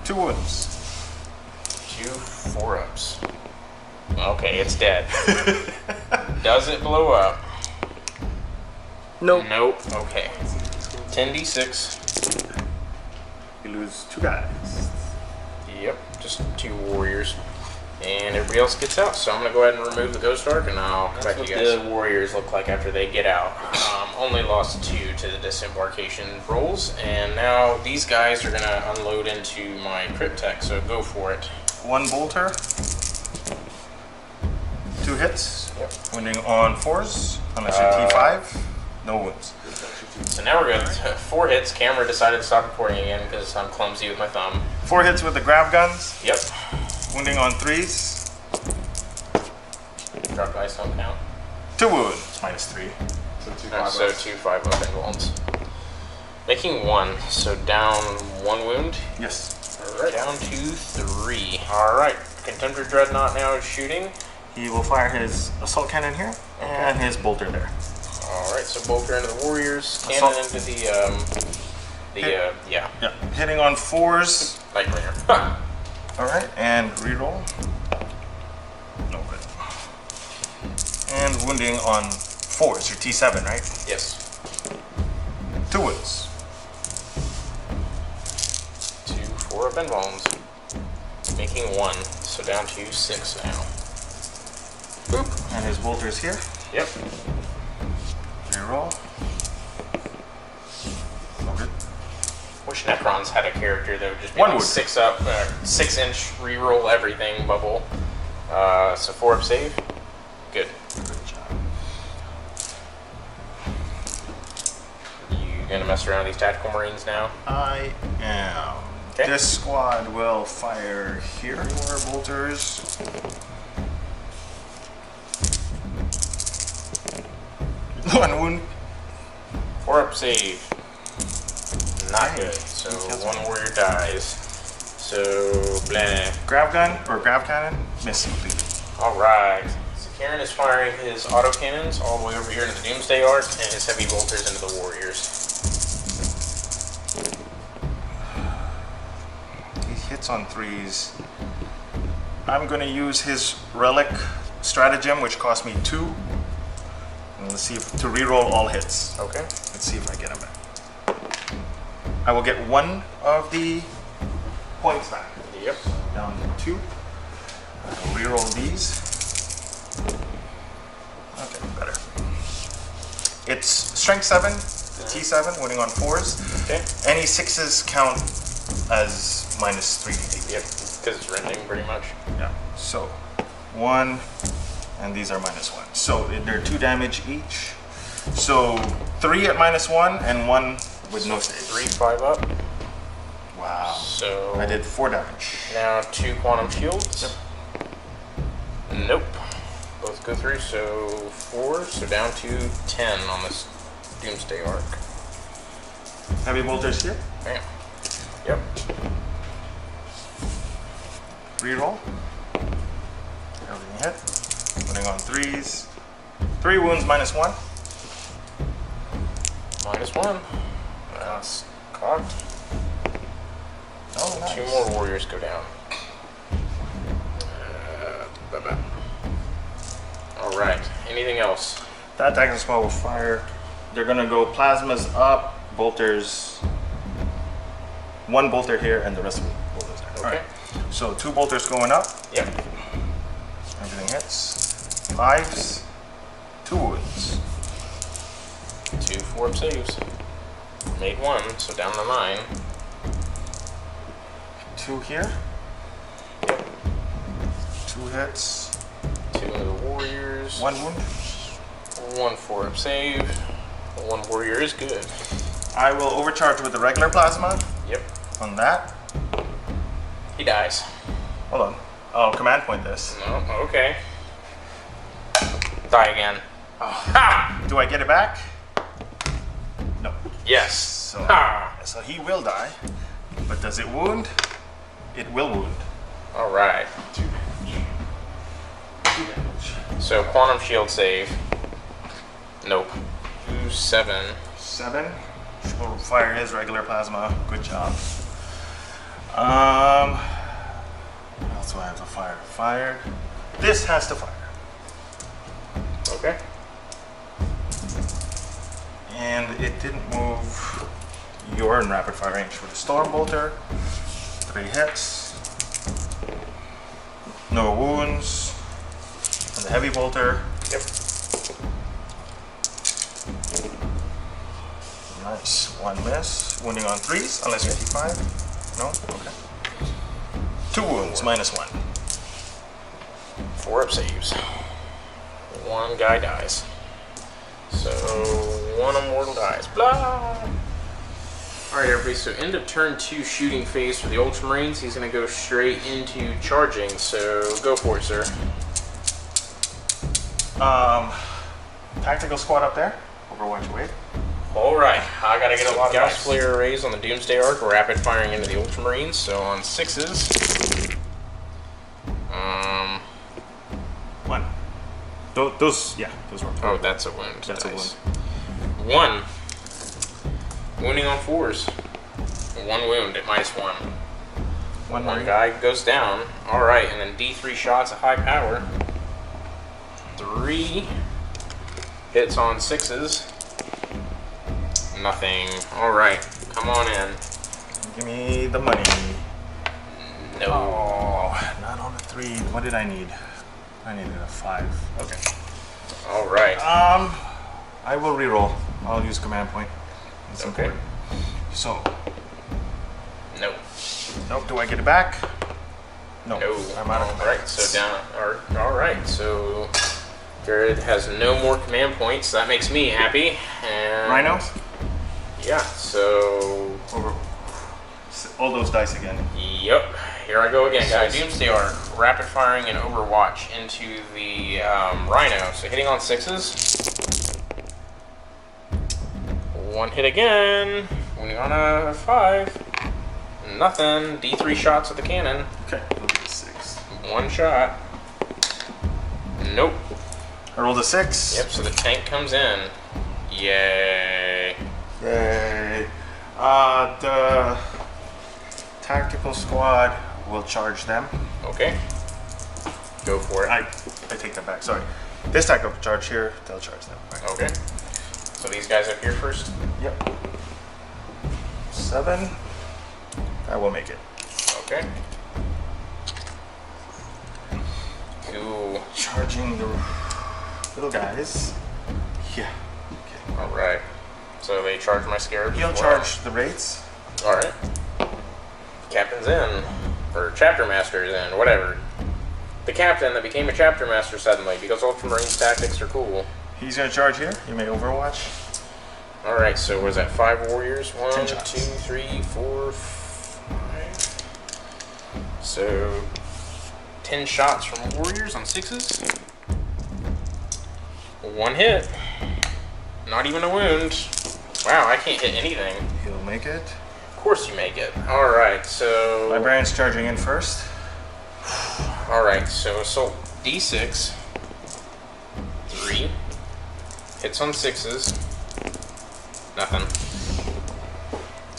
2 wounds. 2 4-ups. Okay, it's dead. Does it blow up? Nope. Nope. Okay. 10d6. You lose 2 guys. Yep, just 2 warriors. And everybody else gets out, so I'm going to go ahead and remove the Ghost Arc, and I'll come back to you guys. That's what the warriors look like after they get out. Only lost 2 to the disembarkation rolls, and now these guys are going to unload into my Cryptek, so go for it. 1 bolter. 2 hits. Yep. Wounding on 4s. Unless you're T5. No wounds. So now we're good. 4 hits. Camera decided to stop recording again because I'm clumsy with my thumb. 4 hits with the grab guns. Yep. Wounding on 3s. Drop dice on count. 2 wounds. -3. So 2 5 up wounds. Making 1. So down 1 wound. Yes. Alright, down to 3. Alright, Contender Dreadnought now is shooting. He will fire his assault cannon here and his bolter there. Alright, so bolter into the warriors, cannon into yeah. Hitting on 4s. Lightbringer. Alright, and reroll. No good. And wounding on 4s. You're T7, right? Yes. 2 wounds. 2 4 up bones. Making 1, so down to 6 now. Boop. And his bolter's here. Yep. Reroll. No good. Wish Necrons had a character that would just be 1 like wound. 6 up, 6-inch reroll everything bubble. So 4 up save. Good. Good job. You gonna mess around with these tactical marines now? I am. Okay. This squad will fire here. More bolters. One wound. 4 up save. Not good. So 1 warrior dies. So blah. Grab gun or grab cannon. Miss completely. Alright. So Karen is firing his autocannons all the way over here into the Doomsday Arc and his heavy bolters into the warriors. He hits on 3s. I'm going to use his relic stratagem, which cost me 2. And let's see if to reroll all hits. Okay. Let's see if I get him back. I will get 1 of the points back. Yep. Down to 2. I'll reroll these. Okay, better. It's strength 7, T7, winning on 4s. Okay. Any 6s count as -3. Yep. Because it's rending pretty much. Yeah. So 1, and these are -1. So they're 2 damage each. So 3 at -1 and 1 with no save. 3 5 up. Wow. So I did 4 damage. now 2 quantum shields. Yep. Nope. Both go through, so 4, so down to 10 on this Doomsday Arc. Heavy bolters here. Bam. Yep. Reroll. Everything hit. Putting on 3s. 3 wounds -1. -1. That's cocked. Oh, nice. 2 more warriors go down. Bye-bye. Alright, anything else? That tactical squad will fire. They're gonna go plasmas up, bolters. 1 bolter here, and the rest of the bolters there. Okay. Alright. So 2 bolters going up. Yep. Nothing hits. 5s. 2 wounds. 2 4-up saves. Made 1, so down to 9. 2 here. 2 hits. 2 into the warriors. 1 wound. 1 4-up save. 1 warrior is good. I will overcharge with the regular plasma. Yep. On that. He dies. Hold on. I'll command point this. No, okay. Die again. Oh. Ha! Do I get it back? No. Yes. So, Ha! so he will die. But does it wound? It will wound. All right. 2 damage. So quantum shield save. Nope. 2 7. 7. Will fire his regular plasma. Good job. What else do I have to fire? Fire. This has to fire. Okay. And it didn't move. You're in rapid fire range for the storm bolter. 3 hits. No wounds. And the heavy bolter. Yep. Nice. 1 miss. Wounding on 3s, unless you take 5. No? Okay. 2 wounds, -1. 4-up saves. 1 guy dies. So 1 immortal dies. Blah! Alright everybody, so end of turn 2 shooting phase for the Ultramarines. He's going to go straight into charging, so go for it, sir. Tactical squad up there. Overwatch wave. Alright, I gotta get a lot of Gauss dice. Flare arrays on the Doomsday Arc, rapid firing into the Ultramarines, so on 6s. 1. Those work. Oh, that's a wound. That's a nice. 1. Wounding on 4s. 1 wound at -1. 1 One marine. guy goes down. Alright, and then D3 shots at high power. 3 hits on 6s. Nothing. Alright, come on in. Give me the money. No. Oh, not on a 3. What did I need? I needed a 5. Okay. Alright. I will reroll. I'll use command point. It's Okay. important. So, No. nope. Do I get it back? No. No. I'm out of command. Alright, so down. Alright, so Jared has no more command points. That makes me happy. And Rhinos? yeah, so Over. All those dice again. yep. Here I go again, guys. Doomsday Arc, rapid firing and Overwatch into the Rhino. So hitting on 6s. 1 hit again. Wounding on a 5. Nothing. D3 shots at the cannon. Okay. We'll do a 6. 1 shot. Nope. I rolled a 6. Yep, so the tank comes in. Yay. Yay. The tactical squad will charge them. Okay. Go for it. I take that back. Sorry. This tactical charge here, they'll charge them. Okay. So these guys up here first? Yep. 7. I will make it. Okay. Cool. Charging the little guys. Yeah. Okay. Alright. So they charge my scarab. He'll charge the raids. Alright. Captain's in. Or chapter master is in. Whatever. The captain that became a chapter master suddenly because Ultramarines tactics are cool. He's gonna charge here. You may overwatch. Alright, so was that 5 warriors? 1, 2, 10 shots. 3, 4, 5. So 10 shots from warriors on 6s. 1 hit. Not even a wound. Wow, I can't hit anything. He'll make it. Of course you make it. Alright, so Librarian's charging in first. alright, so assault D6. 3. Hits on 6s. Nothing.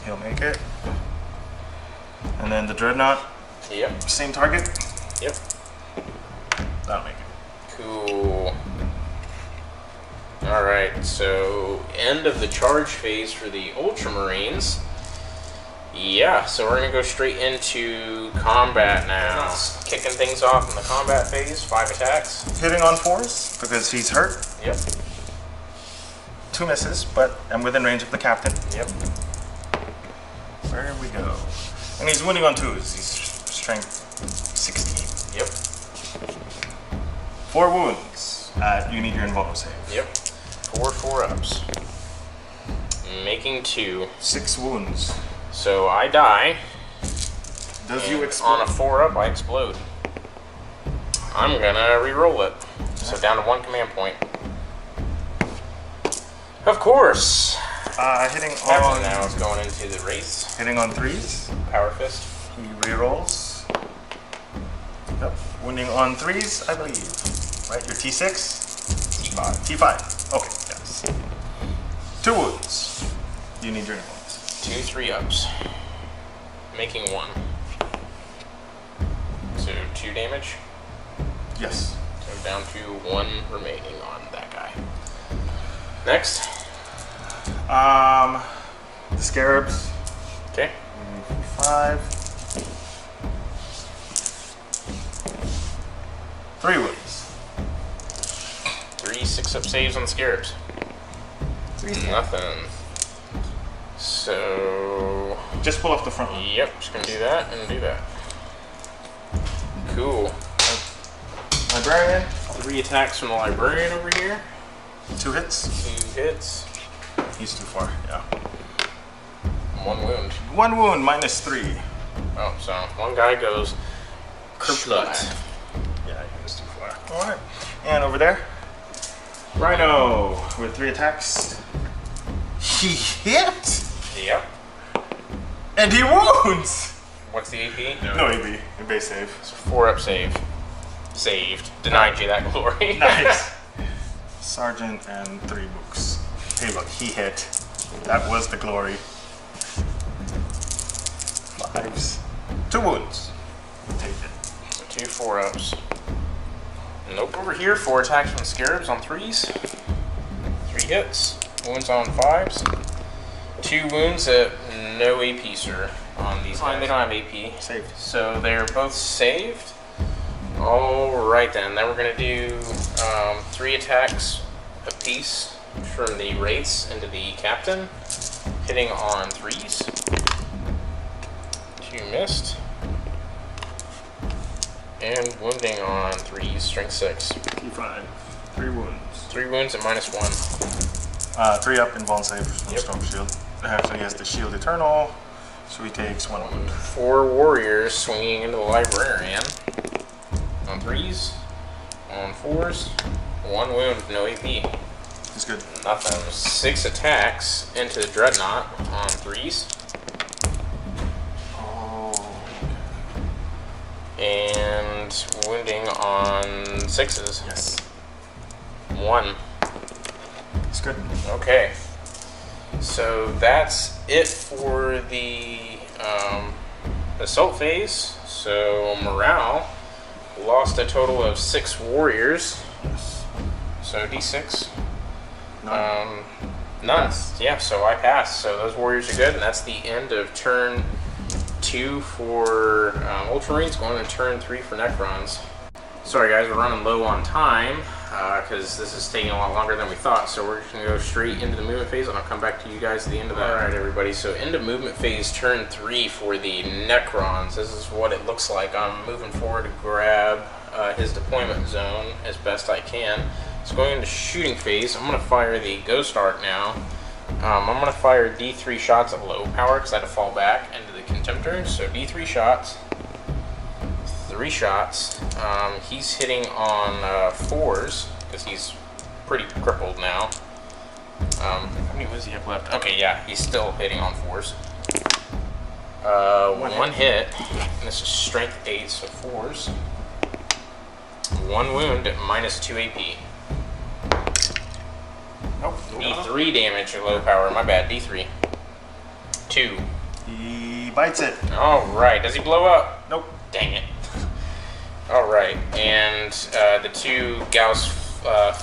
He'll make it. And then the dreadnought, Yep. same target. Yep. That'll make it. Cool. Alright, so end of the charge phase for the Ultramarines. Yeah, so we're gonna go straight into combat now. Kicking things off in the combat phase, 5 attacks. Hitting on 4s because he's hurt. Yep. 2 misses, but I'm within range of the captain. Yep. Where we go? And he's winning on 2s. He's strength 16. Yep. 4 wounds. You need your invulnerable save. Yep. 4 4-ups. Making 2. 6 wounds. So I die. Does you explode? On a 4-up, I explode. I'm gonna re-roll it. So down to 1 command point. Of course. Hitting Maxwell on now is going into the race. hitting on 3s. Power fist. He rerolls. Yep. Wounding on 3s, I believe. Right, your T6? T5. T5. Okay, yes. 2 wounds. You need your wounds. 2 3-ups. Making 1. So 2 damage. Yes. So down to 1 remaining on that guy. Next. The scarabs. Okay. 5. 3 wounds. 3 6-up saves on the scarabs. 3. Nothing. So. Just pull off the front one. Yep, just gonna do that and do that. Cool. Librarian. 3 attacks from the librarian over here. 2 hits. 2 hits. He's too far, yeah. 1 wound. 1 wound, -3. Oh, so 1 guy goes kerplot. Yeah, he was too far. Alright. And over there, Rhino with 3 attacks. He hit! Yep. And he wounds! What's the AP? No AP, a base save. It's a 4-up save. Saved. Denied you that glory. Nice. Sergeant and 3 books. Hey look, he hit. That was the glory. 5s. 2 wounds. Take it. So 2 4-ups. Nope. Over here, 4 attacks from the scarabs on 3s. 3 hits. Wounds on 5s. 2 wounds at no AP, sir, on these guys. They don't have AP. Saved. So they're both saved. Alright then we're going to do 3 attacks apiece from the wraiths into the captain. Hitting on 3s. 2 missed. And wounding on 3s, strength 6. T5. 3 wounds. 3 wounds at -1. 3 up invuln save from Yep. Storm Shield. Actually, he has the Shield Eternal, so he takes 1 wound. 4 warriors swinging into the librarian. On 3s. On 4s. 1 wound, no AP. He's good. Nothing. 6 attacks into the dreadnought on 3s. Oh. And wounding on 6s. Yes. 1. He's good. Okay. So that's it for the assault phase. So morale lost a total of 6 warriors. Yes. So D6. None. None. Yeah, so I passed. So those warriors are good, and that's the end of turn 2 for Ultramarines, going to turn 3 for Necrons. Sorry guys, we're running low on time because this is taking a lot longer than we thought, so we're just going to go straight into the movement phase, and I'll come back to you guys at the end of that. Alright everybody, so into movement phase turn 3 for the Necrons. This is what it looks like. I'm moving forward to grab his deployment zone as best I can. So going into shooting phase, I'm going to fire the Ghost Arc now. I'm going to fire D3 shots at low power because I had to fall back into the Contemptor. So D3 shots, 3 shots. He's hitting on 4s because he's pretty crippled now. How many does he have left? Okay, yeah, he's still hitting on 4s. 1 hit, and this is strength 8, so 4s. 1 wound at -2 AP. Nope. D3 damage at low power. My bad. D3. 2. He bites it. Alright. Does he blow up? Nope. Dang it. Alright. And the 2 Gauss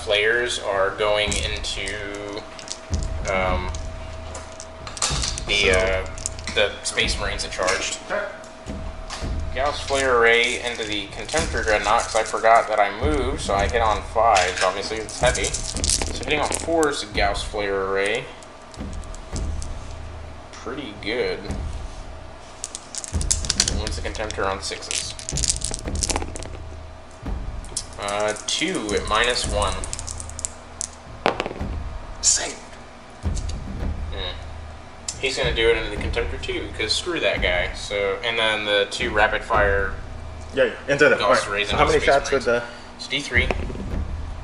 flares are going into the the Space Marines that charged. Okay. Gauss Flare Array into the Contemptor Dreadnought because I forgot that I moved, so I hit on 5s. Obviously, it's heavy. So hitting on 4s, the Gauss Flare Array. Pretty good. Wins the Contemptor on 6s. 2 at -1. Saved. He's gonna do it into the Contemptor too, because screw that guy. So, and then the 2 rapid fire. Yeah, into the. Gauss Right. Rays So into how many Space shots with Marines. the? So D3.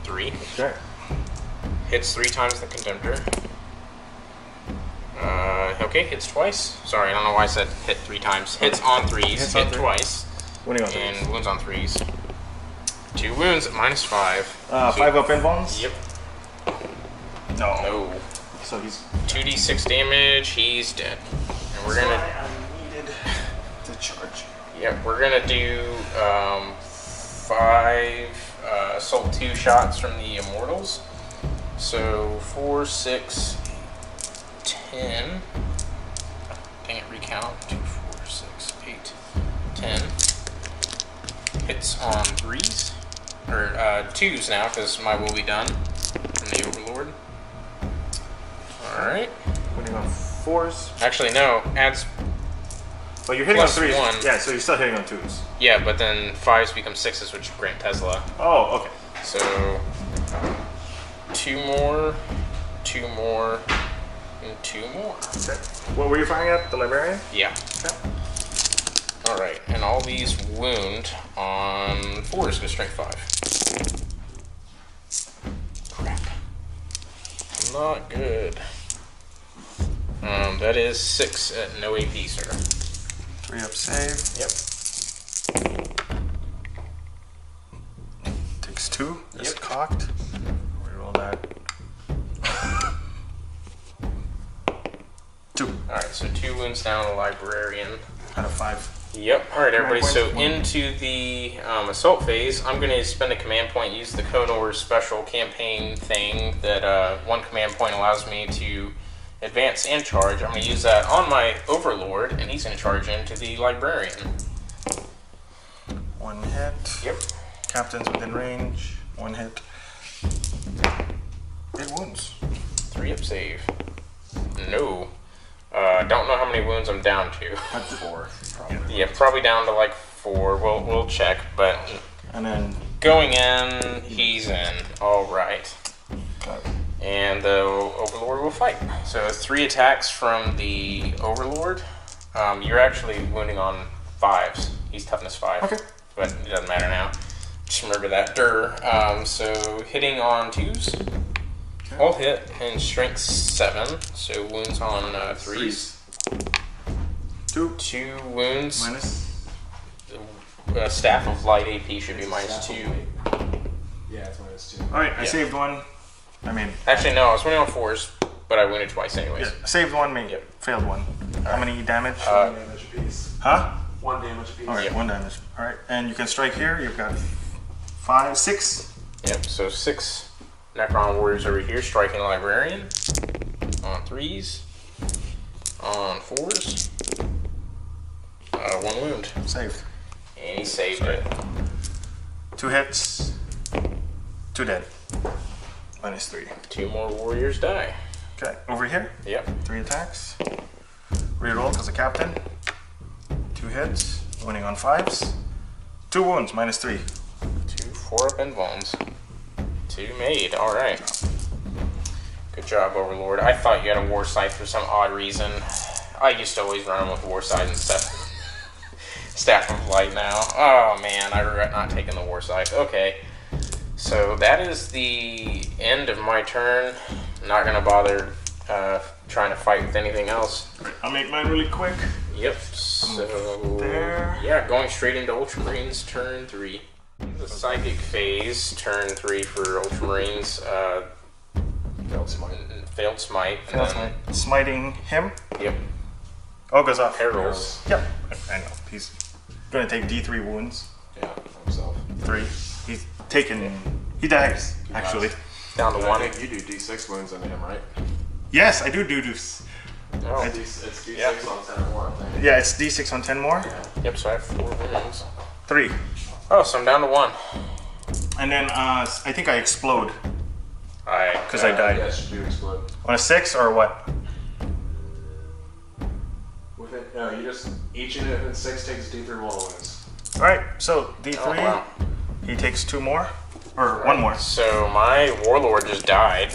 3. Sure. Hits 3 times the Contemptor. Okay, hits twice. Sorry, I don't know why I said hit 3 times. Hits on 3s, Hits hit on 3. twice. Winning on And 3s. wounds on 3s. 2 wounds at -5. 5 up invulns? Yep. No. No. So he's. 2d6 damage, he's dead. And we're gonna. I needed to charge. Yep, we're gonna do 5 Assault 2 shots from the Immortals. So 4, 6, 10. Dang it, recount. 2, 4, 6, 8, 10. Hits on 3s. Or 2s now, because my will be done from the Overlord. Alright. Winning on 4s. Actually, no. Adds. But you're hitting Plus on 3s. 1. Yeah, so you're still hitting on 2s. Yeah, but then 5s become 6s, which grant Tesla. Oh, okay. So 2 more, 2 more, and 2 more. Okay. What were you firing at? The librarian? Yeah. Okay. Alright, and all these wound on 4s go strength 5. Crap. Not good. That is 6 at no AP, sir. 3 up save. Yep. Takes 2. Just Yep. cocked. Reroll that. 2 Alright, so 2 wounds down the librarian. out of 5. Yep. Alright, everybody, so Command points. into the assault phase, I'm going to spend a command point, use the Konor's special campaign thing that 1 command point allows me to advance and charge. I'm going to use that on my Overlord, and he's going to charge into the Librarian. 1 hit. Yep. Captain's within range. 1 hit. 8 wounds. 3 up save. No. Don't know how many wounds I'm down to. At 4, probably. Yeah, probably down to like 4. We'll check, but And then. going in, he's in. All right. Got it. And the Overlord will fight. So 3 attacks from the Overlord. You're actually wounding on 5s. He's toughness 5. Okay. But it doesn't matter now. Just remember that. So hitting on 2s. All hit and strength 7. So wounds on 3s. 2 2 wounds. minus. Staff of light AP should be -2. Yeah, it's -2. Alright, I Yeah. saved 1. I mean, Actually, no, I was wounding on 4s, but I wounded twice anyways. yeah, saved 1, mate. Yep. Failed 1. How many damage? 1 damage apiece. Huh? 1 damage apiece. Alright, Yep. 1 damage. Alright, and you can strike here. You've got 5, 6. Yep, so 6 Necron warriors over here striking the Librarian on 3s, on 4s, 1 wound, Saved. and he saved it. 2 hits. 2 dead. -3. 2 more warriors die. Okay, over here. Yep. 3 attacks. Reroll because the captain. 2 hits. Winning on 5s. 2 wounds. -3. 2 4-up invulns. 2 made. All right. Good job, Overlord. I thought you had a War Scythe for some odd reason. I used to always run with War Scythe and stuff. Staff of Light now. Oh man, I regret not taking the War Scythe. Okay. So that is the end of my turn. I'm not gonna bother trying to fight with anything else. I'll make mine really quick. Yep. So There. yeah, going straight into Ultramarines turn 3. The Psychic phase, turn 3 for Ultramarines. Failed smite. Failed smite. and Failed then- smite. Smiting him. Yep. Oh, goes off. Perils. Yep. I know. He's gonna take D3 wounds. Yeah, himself. 3. He's taken. He dies, actually. Down to I 1. think you do D6 wounds into him, right? Yes, I do this. Oh. It's D6 on 10 or more, I think. Yeah, it's D6 on 10 more. Yep, so I have 4 wounds. 3. Oh, so I'm down to 1. And then I think I explode because I Yeah, died. yes, you do explode. On a 6 or what? With it, no, you just, each unit in 6 takes D3 roll wounds. Alright, so D3, Oh, wow. he takes 2 more? Or 1 more? So my warlord just died.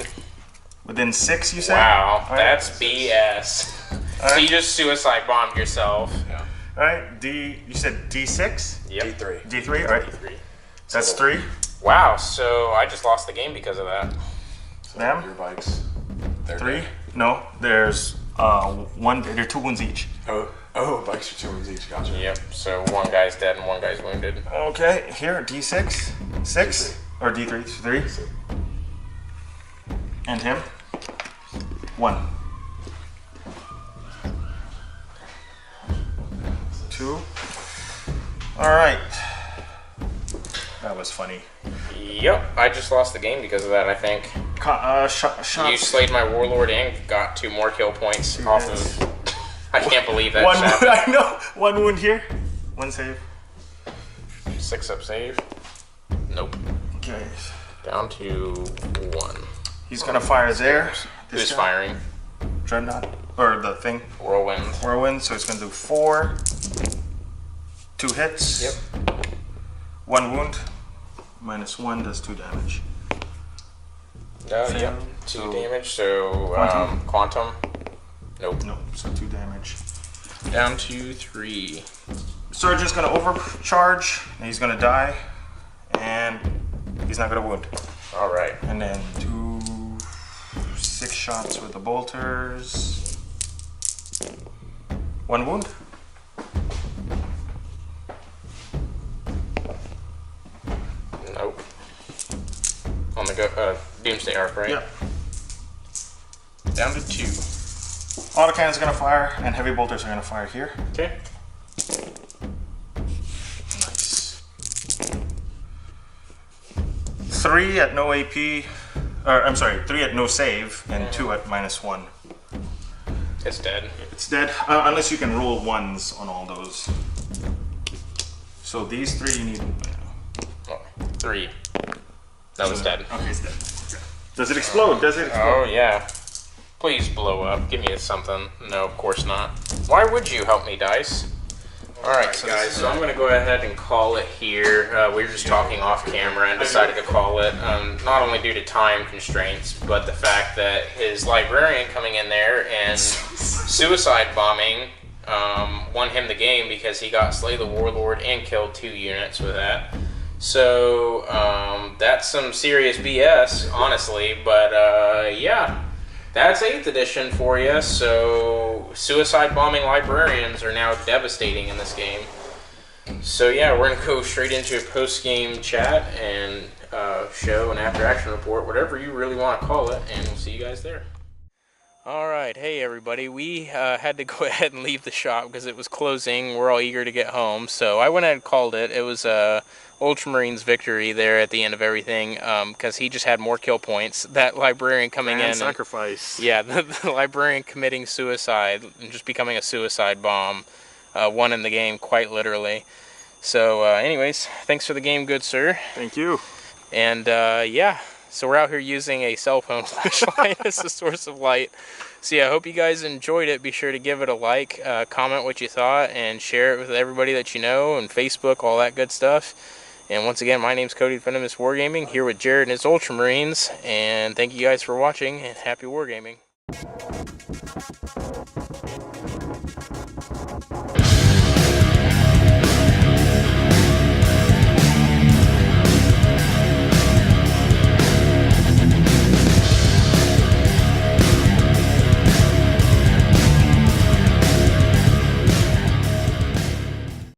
Within 6, you said? Wow, All right. that's BS. All So right. you just suicide bombed yourself. Yeah. Alright, you said D6? Yep. D3. D3, alright. D3. That's 3. Wow, so I just lost the game because of that. So Them? your bikes. They're 3? dead. No, there's 1, there are 2 wounds each. Oh, bikes are 2 wounds each. Gotcha. Yep, so 1 guy's dead and 1 guy's wounded. Okay, here, D6, 6, or D3, 3. And him, 1. 2. Alright. That was funny. Yep, I just lost the game because of that, I think. Shot. You slayed my warlord and got 2 more kill points off of... I can't believe that One shot. wound, I know. 1 wound here. 1 save. 6 up save. Nope. Okay. Down to 1. He's gonna fire there. Who's guy. firing? Dreadnought. Or the thing. Whirlwind. Whirlwind, so he's gonna do 4. 2 hits. Yep. 1 wound. -1 does 2 damage. Yep. 2 So- damage, so quantum. Nope. No, so 2 damage. Down to 3. Surgeon's gonna overcharge, and he's gonna die, and he's not gonna wound. Alright. And then 6 shots with the bolters. 1 wound. Nope. On the go, Doomsday Arc, right? Yeah. Down to 2. Autocannon's gonna fire, and heavy bolters are gonna fire here. Okay. Nice. 3 at no AP, or I'm sorry, 3 at no save, and 2 at -1. It's dead. It's dead, unless you can roll 1s on all those. So these 3 you need. Oh, 3. That was dead. Okay, it's dead. Okay. Does it explode? Does it explode? Oh, yeah. Please blow up. Give me something. No, of course not. Why would you help me, Dice? Alright, so guys, so I'm going to go ahead and call it here. We were just talking off camera and decided to call it, not only due to time constraints, but the fact that his librarian coming in there and suicide bombing won him the game because he got Slay the Warlord and killed 2 units with that. So, that's some serious BS, honestly, but yeah. That's 8th edition for you, so suicide bombing librarians are now devastating in this game. So yeah, we're going to go straight into a post-game chat and show an after-action report, whatever you really want to call it, and we'll see you guys there. Alright, hey everybody, we had to go ahead and leave the shop because it was closing. We're all eager to get home, so I went ahead and called it. It was Ultramarines victory there at the end of everything because he just had more kill points. That librarian coming in. Sacrifice. Yeah, the librarian committing suicide and just becoming a suicide bomb won in the game, quite literally. So anyways, thanks for the game, good sir. Thank you. And yeah, so we're out here using a cell phone flashlight as a source of light. So yeah, I hope you guys enjoyed it. Be sure to give it a like, comment what you thought, and share it with everybody that you know, and Facebook, all that good stuff. And once again, my name's Cody, Venomous Wargaming, here with Jared and his Ultramarines. And thank you guys for watching, and happy wargaming.